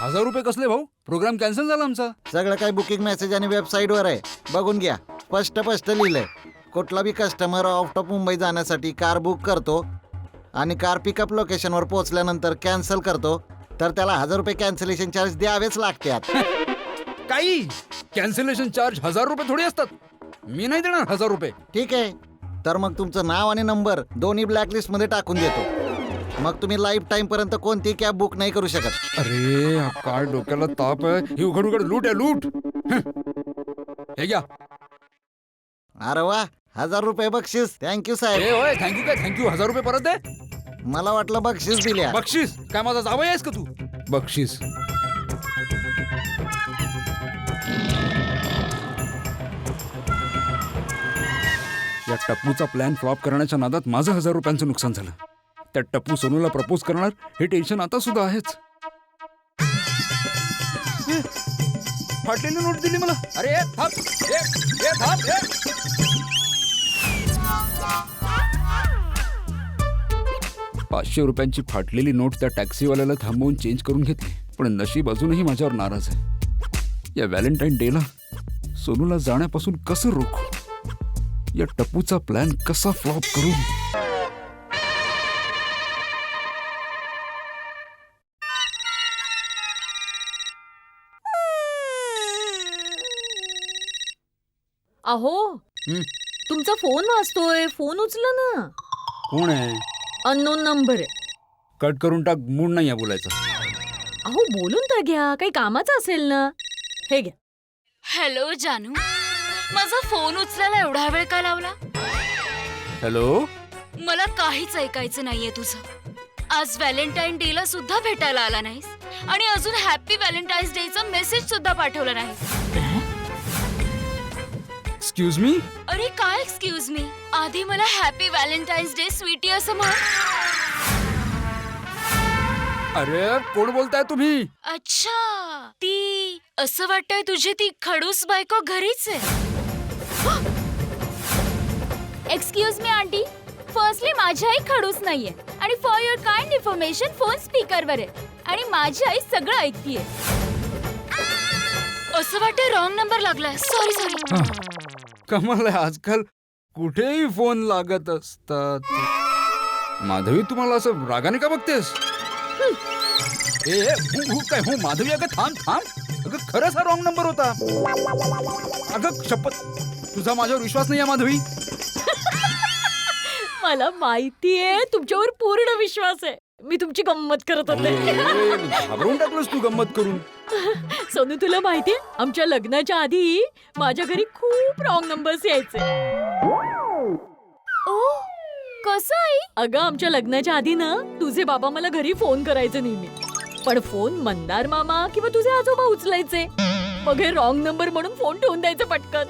1000 रुपये कसले भाऊ? प्रोग्राम कॅन्सल झाला आमचा. सगळं काही बुकिंग मेसेज आणि वेबसाईट वर आहे, बघून घ्या. स्पष्ट लिहिलंय. कुठला बी कस्टमर आउट ऑफ मुंबई जाण्यासाठी कार बुक करतो आणि कार पिकअप लोकेशनवर पोहोचल्यानंतर कॅन्सल करतो, तर त्याला 1000 रुपये कॅन्सलेशन चार्ज द्यावेच लागतात. काही कॅन्सलेशन चार्ज 1000 रुपये थोडी असतात. मी नाही देणार 1000 रुपये. ठीक आहे, तर मग तुमचं नाव आणि नंबर दोन्ही ब्लॅकलिस्ट मध्ये टाकून देतो. मग तुम्ही लाईफ टाइम पर्यंत कोणती कॅब बुक नाही करू शकत. अरे हा काय डोक्याला ताप आहे. ही उघड उघड लूट आहे, लूट. हे घ्या. अरे वा, 1000 रुपये बक्षीस. थँक्यू साहेब. होय, थँक्यू काय थँक्यू. 1000 रुपये परत दे. मला वाटलं बक्षीस दिल्या. बक्षीस काय माझा जावई आहेस का तू? बक्षीस. या टप्पूचा प्लॅन फ्लॉप करण्याच्या नादात माझं 1000 रुपयांचं नुकसान झालं. त्या टप्पू सोनूला प्रपोज करणार हे टेन्शन आता सुद्धा आहेच. फाटलेली नोट दिली मला. अरे थांब. थांब. 500 रुपयांची फाटलेली नोट त्या टॅक्सीवाल्याला थांबवून चेंज करून घेतली. पण नशीब अजूनही माझ्यावर नाराज आहे. या व्हॅलेंटाईन डेला सोनूला जाण्यापासून कसं रोखू? या टप्पूचा प्लॅन कसा फ्लॉप करू? अहो, तुमचा फोन वाजतोय, फोन उचला ना. कोण आहे? अननोन नंबर आहे. कट करून टाक, मूड नाही आहे बोलायचं. अहो, बोलून तर घ्या, काही कामाचं असेल ना. हे घ्या. हॅलो जानू, माझा फोन उचलायला एवढा वेळ का लावला? हॅलो. मला काहीच ऐकायचं नाहीये तुझं. आज व्हॅलेंटाईन डे ला सुद्धा भेटायला आला नाहीस आणि अजून हॅपी व्हॅलेंटाईन्स डे चा मेसेज सुद्धा पाठवला नाही. Excuse me. अरे काय एक्सक्यूज मी? आधी मला हॅपी व्हॅलेंटाईन्स डे स्वीटी असं म्हण. अरे कोण बोलताय तुम्ही? अच्छा, ती असं वाटतंय तुझी ती खडूस बायको घरीच आहे. एक्सक्यूज मी आंटी, फर्स्टली माझी आई खडूस नाहीये आणि for your kind information phone स्पीकरवर आहे आणि माझी आई सगळं ऐकतीये. असं वाटतंय रॉंग नंबर लागलाय. सॉरी. कमाल आहे, आजकाल कुठेही फोन लागत असतात. माधवी, तुम्हाला असं रागाने का बघतेस? काय हो माधवी, अगं थांब. अगं खरंच हा रॉंग नंबर होता. अगं शपथ, तुझा माझ्यावर विश्वास नाही आहे माधवी. मला माहितीये तुमच्यावर पूर्ण विश्वास आहे. मी तुमची गंमत करत होते. घाबरून टाकलंस तू गंमत करून. सोनू, तुला माहितीये आमच्या लग्नाच्या आधी माझ्या घरी खूप रॉंग नंबर्स यायचे. ओ, कसं आई? अगं, आमच्या लग्नाच्या आधी ना तुझे बाबा मला घरी फोन करायचे नेहमी, पण फोन मंदार मामा किंवा तुझे आजोबा उचलायचे. मग हे रॉंग नंबर म्हणून फोन ठेवून द्यायचं पटकन.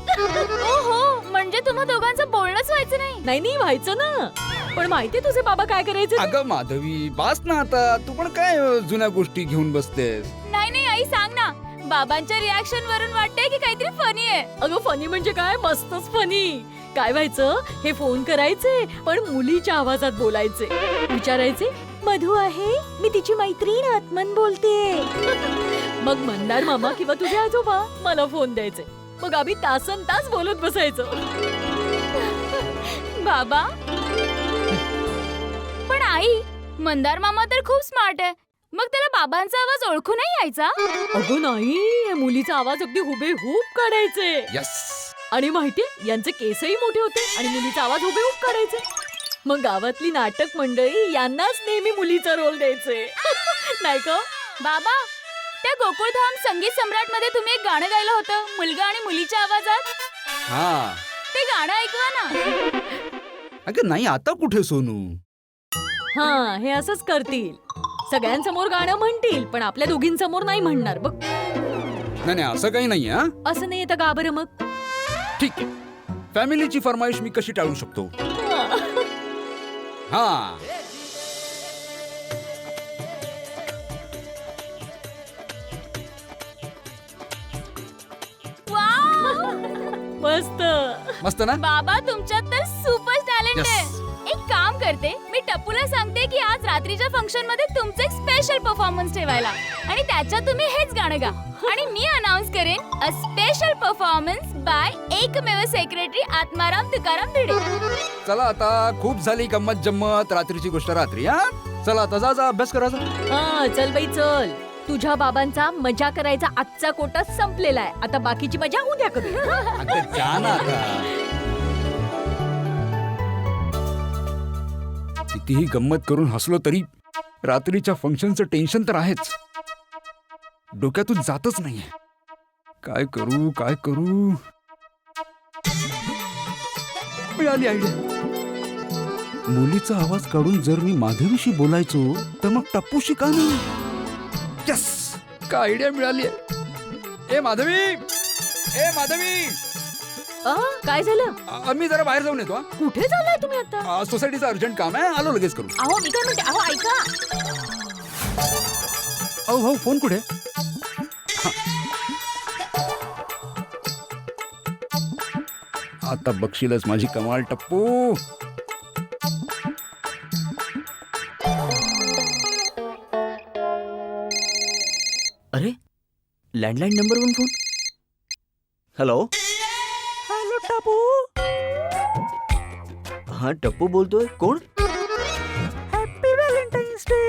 ओहो, म्हणजे तुम्हा दोघांचं बोलणंच व्हायचं नाही? नाही व्हायचं ना. पण माहितीये तुझे बाबा काय करायचे? अगं माधवी, बास ना आता. तू पण काय जुन्या गोष्टी घेऊन बसतेस? नाही आई, सांग ना. बाबांच्या रिॲक्शन वरून वाटतंय की काहीतरी फनी आहे. अगं फनी म्हणजे काय? मस्तच फनी. काय व्हायचं, हे फोन करायचे पण मुलीच्या आवाजात बोलायचे. विचारायचे, मधू आहे, मी तिची मैत्रीण आत्मन बोलते. मग मंदार मामा किंवा तुझे आजोबा मला फोन द्यायचे. मग आम्ही तासन तास बोलत बसायचो. बाबा, पण आई, मंदार मामा तर खूप स्मार्ट आहे. मग त्याला बाबांचा आवाज ओळखू नाही यायचा? अगं नाही, हे मुलीचा आवाज अगदी हुबेहूब काढायचे. यस. आणि माहितीये, यांचे केसही मोठे होते आणि मुलीचा आवाज हुबेहूब काढायचे. मग गावातली नाटक मंडळी यांनाच नेहमी मुलीचा रोल द्यायचे. नाही का बाबा? त्या गोकुळधाम संगीत सम्राट मध्ये तुम्ही एक गाणं गायलं होतं, मुलगा आणि मुलीच्या आवाजात. हा, ते गाणं ऐकवा ना. अगं नाही, आता कुठे सोनू? हा, हे असंच करतील. सगळ्यांसमोर गाणं म्हणतील पण आपल्या दोघींसमोर नाही म्हणणार बघ. नाही, असं काही नाही. असं नाही येतं का बरं? मग ठीक आहे, फॅमिलीची फरमाईश मी कशी टाळू शकतो? हा, मस्त. मस्त ना? बाबा तुमच्यात तर सुपर टॅलेंट आहे. एक काम करते, मी टप्पूला सांगते की आज रात्रीच्या फंक्शन मध्ये तुमचं एक स्पेशल परफॉर्मन्स ठेवायला आणि त्याच्यात तुम्ही हेच गाणं गा आणि मी अनाउन्स करेन अ स्पेशल परफॉर्मन्स बाय एकमेव सेक्रेटरी आत्माराम तुकाराम भिडे. चला आता खूप झाली गंमत जम्मत, रात्रीची गोष्ट रात्री. हा चला आता जा अभ्यास करायचा. हा चल बाई चल. तुझ्या बाबांचा मजा करायचा आजचा कोटा संपलेला आहे. आता बाकीची मजा उद्या करू. अगं जा ना आता. कितीही गंमत करून हसलो तरी रात्रीच्या फंक्शनचं टेन्शन तर आहेच, डोक्यातून जातच नाहीये. काय करू काय करू. मिळाली आयडिया. मुलीचा आवाज काढून जर मी माधवीशी बोलायचो तर मग टप्पूशी का नाही. यस, काय आयडिया मिळाली आहे. ए माधवी, ए माधवी. काय झालं? मी जरा बाहेर जाऊन येतो. कुठे चाललाय तुम्ही आता? सोसायटीचं अर्जंट काम आहे, आलो लगेच करू. अहो मी काय म्हणते, अहो ऐका. हो फोन कुठे? आता बघशीलच माझी कमाल टप्पू. अरे लँडलाईन नंबरवरून फोन. हॅलो हॅलो टप्पू. हा टप्पू बोलतोय. कोण? Happy Valentine's day.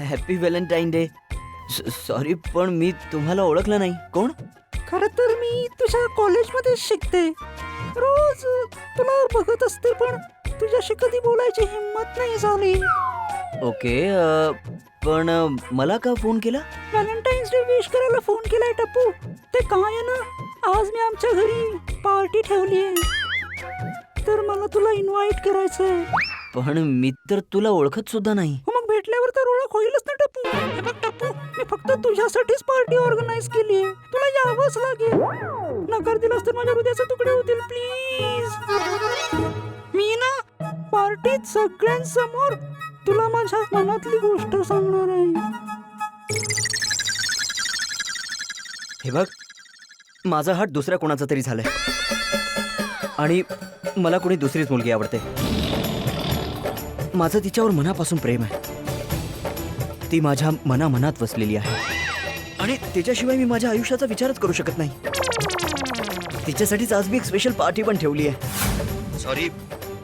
Happy Valentine day. Sorry पण मी तुम्हाला ओळखलं नाही. कोण? खरं तर मी तुझ्या कॉलेजमध्ये शिकते. रोज तुला बघत असते पण तुझ्याशी कधी बोलायची हिंमत नाही झाली. ओके पण मला का फोन केला? व्हॅलेंटाईन्स डे विश करायला फोन केलाय टप्पू. ते काय आहे ना, आज मी आमच्या घरी पार्टी ठेवली आहे तर मला तुला इन्व्हाइट करायचंय. पण मी तर तुला ओळखत सुद्धा नाही. मग भेटल्यावर तर ओळख होईलच ना टप्पू. हे बघ टप्पू, मी फक्त तुझ्यासाठीच पार्टी ऑर्गनाइज केली आहे. तुला यावंच लागेल. नकार दिलास तर माझ्या हृदयाचे तुकडे होतील. प्लीज. मी ना पार्टीत सगळ्यांसमोर तुला माझ्या मनातली गोष्ट सांगणार आहे. हे बघ, माझा हात दुसऱ्या कोणाचा तरी झालाय आणि मला कोणी दुसरीच मुलगी आवडते. माझं तिच्यावर मनापासून प्रेम आहे. ती माझ्या मनात वसलेली आहे आणि तिच्याशिवाय मी माझ्या आयुष्याचा विचारच करू शकत नाही. तिच्यासाठीच आज मी एक स्पेशल पार्टी पण ठेवली आहे. सॉरी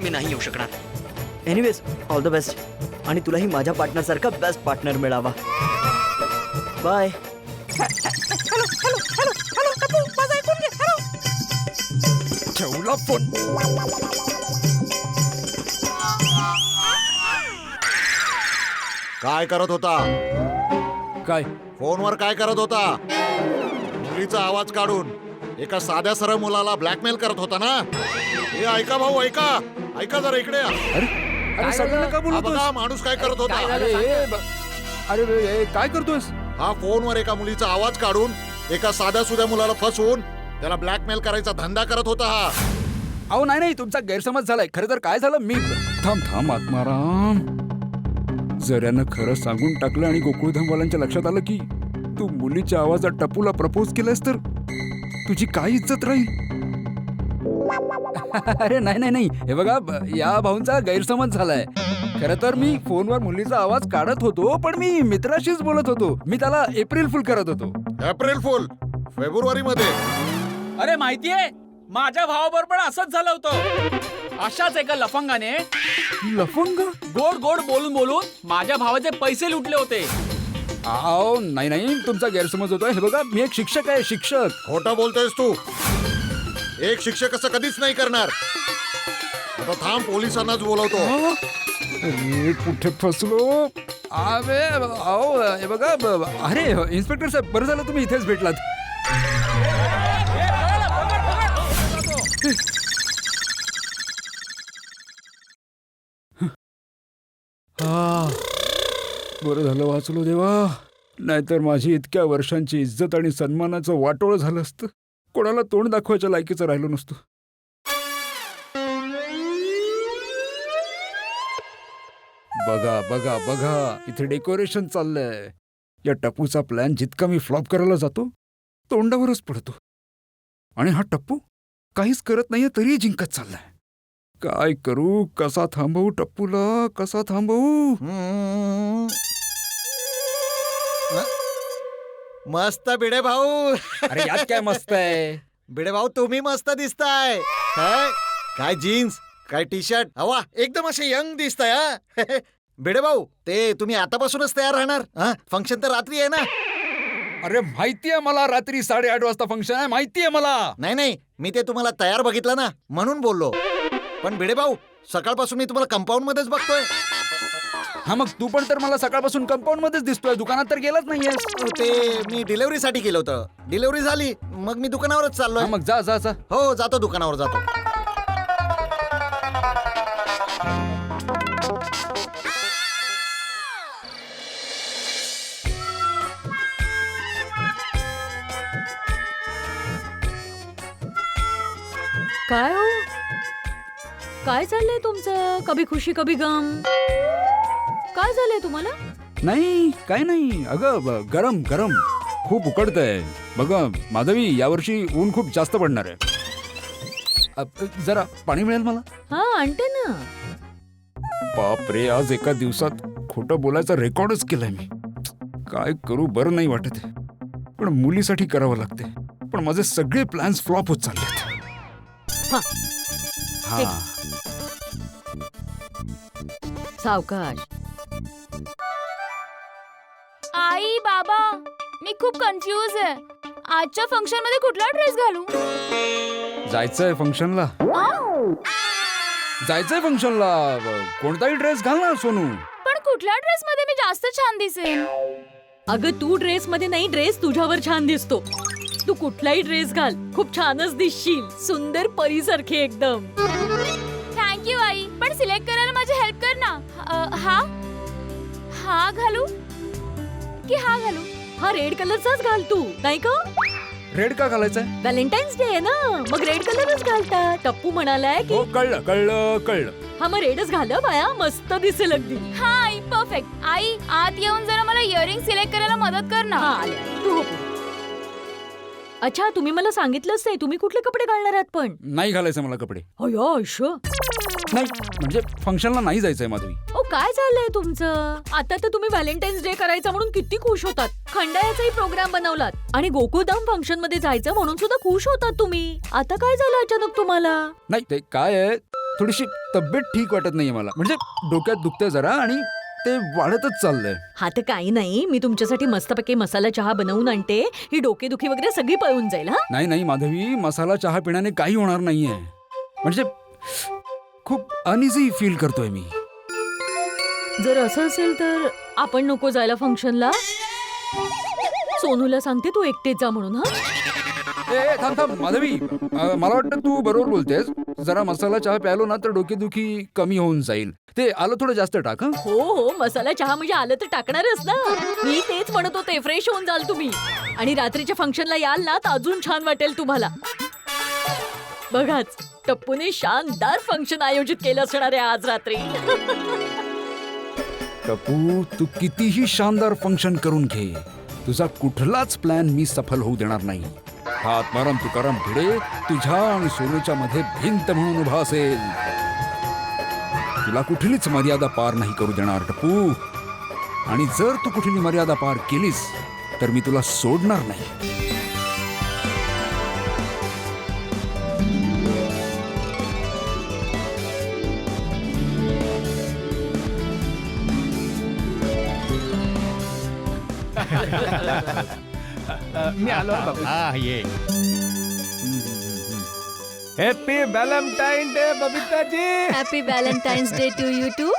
मी नाही येऊ शकणार. एनिवेज ऑल द बेस्ट आणि तुलाही माझ्या पार्टनरसारखा बेस्ट पार्टनर मिळावा. बाय. ठेवला फोन. काय करत होता? काय फोनवर काय करत होता? मुलीचा आवाज काढून एका साध्या सरळ मुलाला ब्लॅकमेल करत होता ना? हे ऐका भाऊ, ऐका ऐका जरा इकडे या. अरे सगळं का हा बोलतोस? बघा माणूस काय करत होता. अरे काय करतोस? हा फोनवर एका मुलीचा आवाज काढून एका साध्या सुध्या मुलाला फसवून त्याला ब्लॅकमेल करायचा धंदा करत होता हा. अहो नाही तुमचा गैरसमज झालाय. खरं तर काय झालं, मी थांब आत्माराम. जऱ्यानं खरं सांगून टाकलं आणि गोकुळधामवाल्यांच्या लक्षात आलं की तू मुलीच्या आवाजात टप्पूला प्रपोज केलंस तर तुझी काय इज्जत राहील. अरे नाही हे बघा, या भाऊंचा गैरसमज झालाय. खरं तर मी फोनवर मुलीचा आवाज काढत होतो पण मी मित्राशीच बोलत होतो. मी त्याला एप्रिल फुल करत होतो. एप्रिल फुल फेब्रुवारी मध्ये. अरे माहितीये, माझ्या भावाबरोबर असंच झालं होतं. अशाच एका लफंगाने लफंग गोड बोलून माझ्या भावाचे पैसे लुटले होते. अहो नाही तुमचा गैरसमज होतोय. हे बघा, मी एक शिक्षक आहे. शिक्षक. खोटं बोलतोयस तू. एक शिक्षक असं कधीच नाही करणार. आता थांब, पोलिसांनाच बोलवतो. अरे कुठे फसलो. अरे अहो हे बघा, अरे इन्स्पेक्टर साहेब, बरं झालं तुम्ही इथेच भेटलात. बरं झालं वाचलो देवा. नाहीतर माझी इतक्या वर्षांची इज्जत आणि सन्मानाचं वाटोळ झालं असतं. कोणाला तोंड दाखवायच्या लायकीचं राहिलो नसतो. बघा इथे डेकोरेशन चाललंय. या टपूचा प्लॅन जितका मी फ्लॉप करायला जातो तोंडावरच पडतो. आणि हा टप्पू काहीच करत नाहीये तरी जिंकत चाललाय. काय करू, कसा थांबवू टप्पूला, कसा थांबवू? मस्त भिडे भाऊ. अरे यात काय मस्त आहे. भिडे भाऊ तुम्ही मस्त दिसताय. काय जीन्स, काय टी शर्ट, हवा एकदम असे यंग दिसताय. हा भिडे भाऊ, ते तुम्ही आतापासूनच तयार राहणार? फंक्शन तर रात्री आहे ना. अरे माहितीये मला, रात्री 8:30 वाजता फंक्शन आहे, माहितीये मला. नाही, मी ते तुम्हाला तयार बघितलं ना म्हणून बोललो. पण भिडे भाऊ, सकाळपासून मी तुम्हाला कंपाऊंड मध्येच बघतोय. हा मग तू पण तर मला सकाळपासून कंपाऊंड मध्येच दिसतोय, दुकानात तर गेलाच नाहीयेस. ते मी डिलिव्हरीसाठी केलं होतं. डिलिव्हरी झाली मग मी दुकानावरच चाललोय. मग जा जा जा. हो जातो, दुकानावर जातो. काय हो, काय चाललंय तुमचं? कभी खुशी कभी गम. काय झालंय तुम्हाला? नाही काय नाही, अगं गरम गरम खूप उकडतंय. बघा माधवी, यावर्षी ऊन खूप जास्त पडणार आहे. जरा पाणी मिळेल मला? हा आणते ना. बापरे, आज एका दिवसात खोटं बोलायचा रेकॉर्डच केलाय मी. काय करू, बरं नाही वाटत आहे. पण मुलीसाठी करावं लागते. पण माझे सगळे प्लॅन्स फ्लॉप होत चाललेत. हा सावकाश. आई बाबा, मी खूप कन्फ्यूज आहे. आजच्या फंक्शन मध्ये कुठला ड्रेस घालू? जायचंय फंक्शनला. जायचंय फंक्शनला, कोणताही ड्रेस घाल ना सोनू. पण कुठल्या ड्रेस मध्ये मी जास्त छान दिसेन? अगं तू ड्रेस मध्ये नाही, ड्रेस तुझ्यावर छान दिसतो. तू कुठलाही ड्रेस घाल, खूप छानच दिसशील. सुंदर परीसारखी एकदम. थँक्यू आई, पण सिलेक्ट करायला माझी हेल्प कर ना. हा घालू की हा घालू? हा रेड कलरचाच घाल तू, नाही का? रेड का घालायचंय? व्हॅलेंटाईन्स डे आहे ना, मग रेड कलरच घालतात. टप्पू म्हणालाय की हो कळलं कळलं कळलं. हा मग रेडच घाल बाया, मस्त दिसेल अगदी. हा आई, परफेक्ट. आई आत येऊन जरा मला इयरिंग सिलेक्ट करायला मदत कर ना. हा आले, तू हो पुढे. अच्छा, तुम्ही मला सांगितलंच नाही, तुम्ही कुठले कपडे घालणार आहात? पण नाही घालायचं मला कपडे. अयो आयुष्य. नाही म्हणजे फंक्शनला नाही जायचंय माधवी. ओ काय झालंय तुमचं? आता तर तुम्ही व्हॅलेंटाईन्स डे करायचा म्हणून किती खुश होतात. खंडाळ्याचाही प्रोग्राम बनवलात आणि गोकुळधाम फंक्शन मध्ये जायचं म्हणून सुद्धा खुश होतात तुम्ही. आता काय झालं अचानक तुम्हाला? नाही ते काय आहे, थोडीशी तब्येत ठीक वाटत नाहीये मला. म्हणजे डोक्यात दुखतंय जरा आणि ते वाढतच चाललंय. हा तर काही नाही, मी तुमच्यासाठी मस्तपैकी मसाला चहा बनवून आणते. ही डोकेदुखी वगैरे सगळी पळून जाईल. हा नाही माधवी, मसाला चहा पिण्याने काही होणार नाहीये. म्हणजे खूप अनइझी फील करतोय मी. जर असं असेल तर आपण नको जायला फंक्शनला. सोनूला सांगते तू एकटेच जा म्हणून. हा थांब थांब माधवी, मला वाटतं तू बरोबर बोलतेस. जरा मसाला चहा प्यालो ना तर डोकेदुखी कमी होऊन जाईल. ते आलं थोडं जास्त टाक. हो, मसाला चहा म्हणजे आलं तर टाकणारच ना. मी तेच म्हणत होते, फ्रेश होऊन जाल तुम्ही. आणि रात्रीच्या फंक्शनला याल ना तर अजून छान वाटेल तुम्हाला. बघाच, टप्पूने शानदार फंक्शन आयोजित केलं असणार आहे आज रात्री. टप्पू, तू कितीही शानदार फंक्शन करून घे, तुझा कुठलाच प्लॅन मी सफल होऊ देणार नाही. हा आत्माराम तुकाराम भिडे तुझ्या आणि सोनूच्या मध्ये भिंत म्हणून उभा असेल. तुला कुठलीच मर्यादा पार नाही करू देणार टप्पू. आणि जर तू कुठली मर्यादा पार केलीस तर मी तुला सोडणार नाही. मी आलो बाबा. ये. Happy Valentine Day Babitaji. Happy Valentine's Day to you too.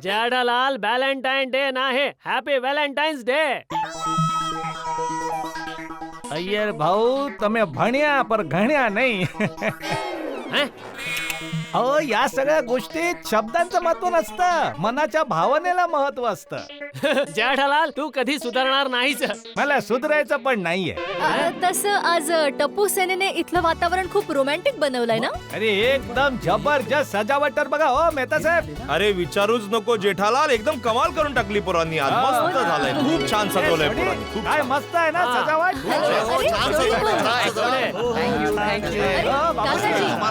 Jethalal, Valentine Day नाही, हॅपी व्हॅलेंटाईन्स डे. अय्यर भाऊ, તમે ભણ્યા પર ઘણ્યા નહીં. अहो या सगळ्या गोष्टीत शब्दांचं महत्व नसतं, मनाच्या भावनेला महत्व असतं. जेठालाल तू कधी सुधारणार नाहीच. मला सुधारायचं पण नाहीये. तसं आज टप्पू सेनेने इथलं वातावरण खूप रोमॅन्टिक बनवलंय ना. अरे एकदम जबरदस्त सजावट तर बघा हो मेहता साहेब. अरे विचारूच नको जेठालाल, एकदम कमाल करून टाकली पोरांनी आज. मस्त झालंय, खूप छान सजवलंय पोरांनी. खूप काय मस्त आहे ना सजावट.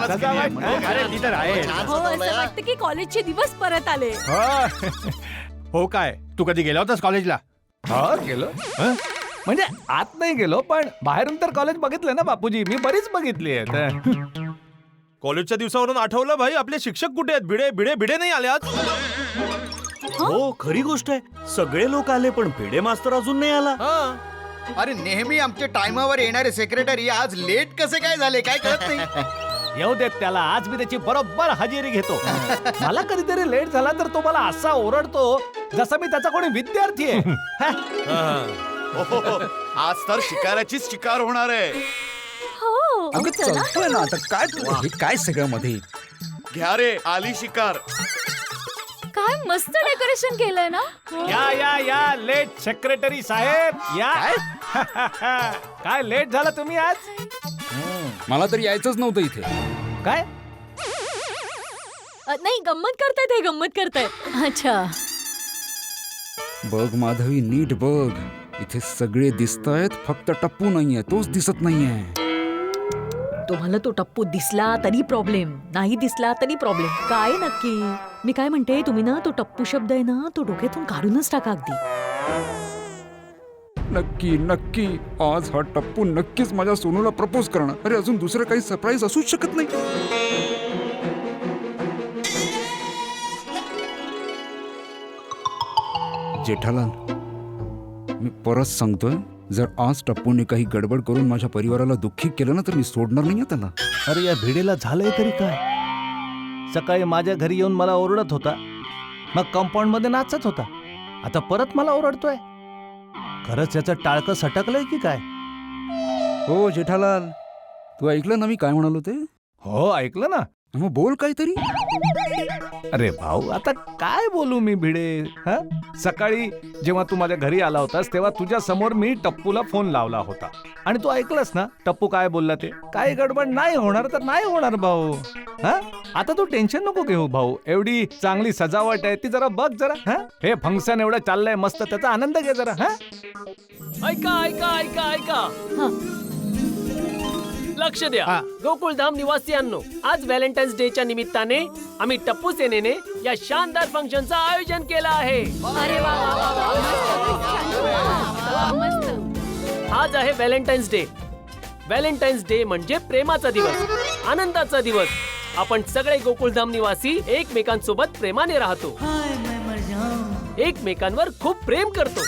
सजावट अरे ती तर आहे. असं वाटतं की कॉलेजचे दिवस परत आले. हो काय तू कधी गेला होतास कॉलेजला? हो गेलो. म्हणजे आत नाही गेलो पण बाहेरून तर कॉलेज बघितलं ना बापूजी, मी बरीच बघितली आहेत. कॉलेजच्या दिवसावरून आठवलं भाई, आपले शिक्षक कुठे आहेत? भिडे भिडे भिडे नाही आले आज. हो खरी गोष्ट आहे, सगळे लोक आले पण भिडे मास्तर अजून नाही आला. अरे नेहमी आमचे टाइमावर येणारे सेक्रेटरी आज लेट कसे काय झाले काय कळत नाही. येऊ देत त्याला, आज मी त्याची बरोबर हजेरी घेतो. मला कधीतरी लेट झाला तर तो मला असा ओरडतो जसा मी त्याचा कोणी विद्यार्थी आहे. आज तर शिकाराचीच शिकार होणार आहे. हो अगं चालतोय ना आता. काय हे काय सगळं मध्ये? घ्या रे आली शिकार. काय मस्त डेकोरेशन केलंय ना. या लेट सेक्रेटरी साहेब या. काय लेट झाला तुम्ही आज? मला तर यायचंच नव्हतं इथे. काय नाही गंमत करतायत, हे गंमत करतायत. अच्छा बघ माधवी नीट बघ, इथे सगळे दिसतायत, फक्त टप्पू नाहीये, तोच दिसत नाहीये. तुम्हाला तो टप्पू दिसला तरी प्रॉब्लेम, नाही दिसला तरी प्रॉब्लेम. काय नक्की? मी काय म्हणते, तुम्ही ना तो टप्पू शब्द आहे ना तो डोक्यातून काढूनच टाका अगदी. नक्की नक्की आज हा टप्पू नक्कीच माझ्या सोनूला प्रपोज करणार. अरे अजून दुसरं काही सरप्राईज असूच शकत नाही. जेठालाल मी परत सांगतोय, जर आज टप्पूने काही गडबड करून माझ्या परिवाराला दुःखी केलं ना तर मी सोडणार नाही त्याला. अरे या भिडेला झालंय तरी काय? सकाळी माझ्या घरी येऊन मला ओरडत होता, मग कंपाऊंड मध्ये नाचत होता, आता परत मला ओरडतोय. खरंच याचं टाळकं सटकलंय की काय? हो जेठालाल, तू ऐकलं ना मी काय म्हणालो ते? हो ऐकलं ना. मग बोल काहीतरी. अरे भाऊ आता काय बोलू मी भिडे. सकाळी जेव्हा तू माझ्या घरी आला होतास तेव्हा तुझ्या समोर मी टप्पूला फोन लावला होता आणि तू ऐकलंस ना टप्पू काय बोलला ते. काही गडबड नाही होणार तर नाही होणार भाऊ. आता तू टेन्शन नको घेऊ भाऊ, एवढी चांगली सजावट आहे ती जरा बघ जरा. हे फंक्शन एवढं चाललंय मस्त, त्याचा आनंद घे जरा. ऐका ऐका ऐका ऐका, लक्ष द्या गोकुळधाम निवासियांनो, आज व्हॅलेंटाईन्स डे च्या निमित्ताने आम्ही टप्पू सेनेने या शानदार फंक्शनचं आयोजन केलं आहे. अरे वा आज आहे व्हॅलेंटाईन्स डे. व्हॅलेंटाईन्स डे म्हणजे प्रेमाचा दिवस, आनंदाचा दिवस. आपण सगळे गोकुळधाम निवासी एकमेकांसोबत प्रेमाने राहतो, एकमेकांवर खूप प्रेम करतो.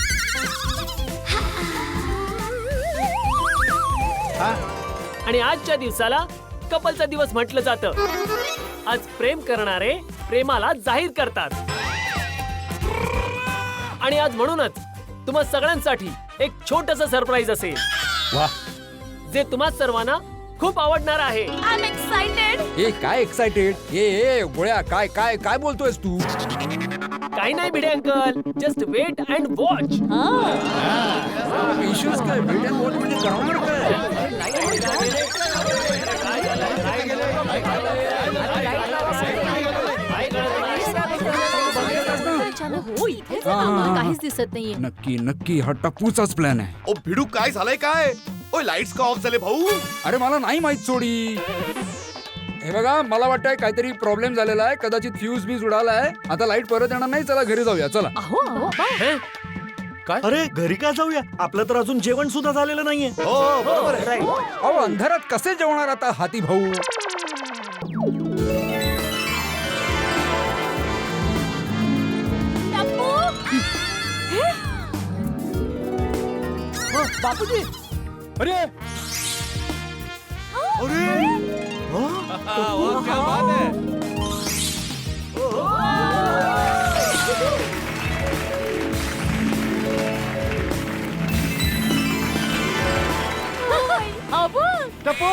आणि आजच्या दिवसाला कपलचा दिवस म्हटलं जातं. आज प्रेम करणारे प्रेमाला जाहीर करतात. आणि आज म्हणूनच तुम्हा सगळ्यांसाठी एक छोटंसं सरप्राईज असेल. वाह, जे तुम्हा सर्वांना खूप आवडणार आहे. I am excited. ए काय एक्साइटेड? ए गोळ्या काय काय काय बोलतोयस तू? काही नाही Bhide uncle, just wait and watch. Issues काय? वेट अँड वॉच म्हणजे करणार काय? हो इथेच आहे ना, आम्हाला काहीच दिसत नाहीये. नक्की नक्की हा टप्पूचाच प्लॅन आहे. ओ भिडू काय झालंय काय? ओ लाईट्स का ऑफ झाले भाऊ? अरे मला नाही माहित सोडी. हे बघा मला वाटतंय काहीतरी प्रॉब्लेम झालेला आहे, कदाचित फ्यूज बीज उडालाय. आता लाईट परत येणार नाही, चला घरी जाऊया चला. अहो काय? अरे घरी का जाऊया? आपलं तर अजून जेवण सुद्धा झालेलं नाहीये. हो बरोबर आहे. अहो अंधारात कसे जेवणार आता हाती भाऊ? बापूजी अरे टप्पू टप्पू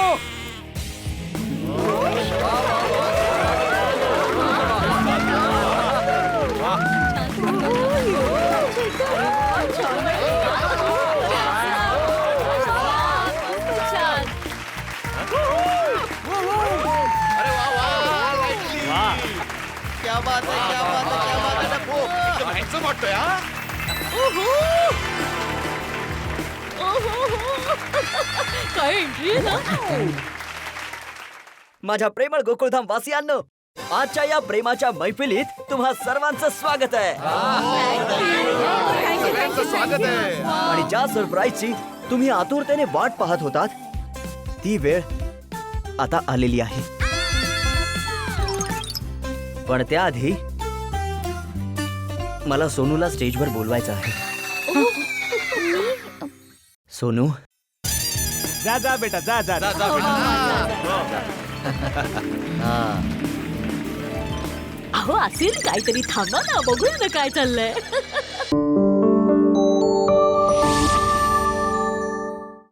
handsome वाटतोय हा. काय एंट्री आहे ना. माझ्या प्रेमळ गोकुळधाम वासियांनो, आजच्या या प्रेमाच्या मैफिलीत तुम्हा सर्वांचं स्वागत आहे. स्वागत आहे. आणि ज्या सरप्राईजची तुम्ही आतुरतेने वाट पाहत होतात ती वेळ आता आलेली आहे. पण त्याआधी मला सोनूला स्टेजवर बोलवायचं आहे. सोनू, जा जा बेटा जा जा अहो असेल काहीतरी, थांबा ना, बघूया ना काय चाललंय.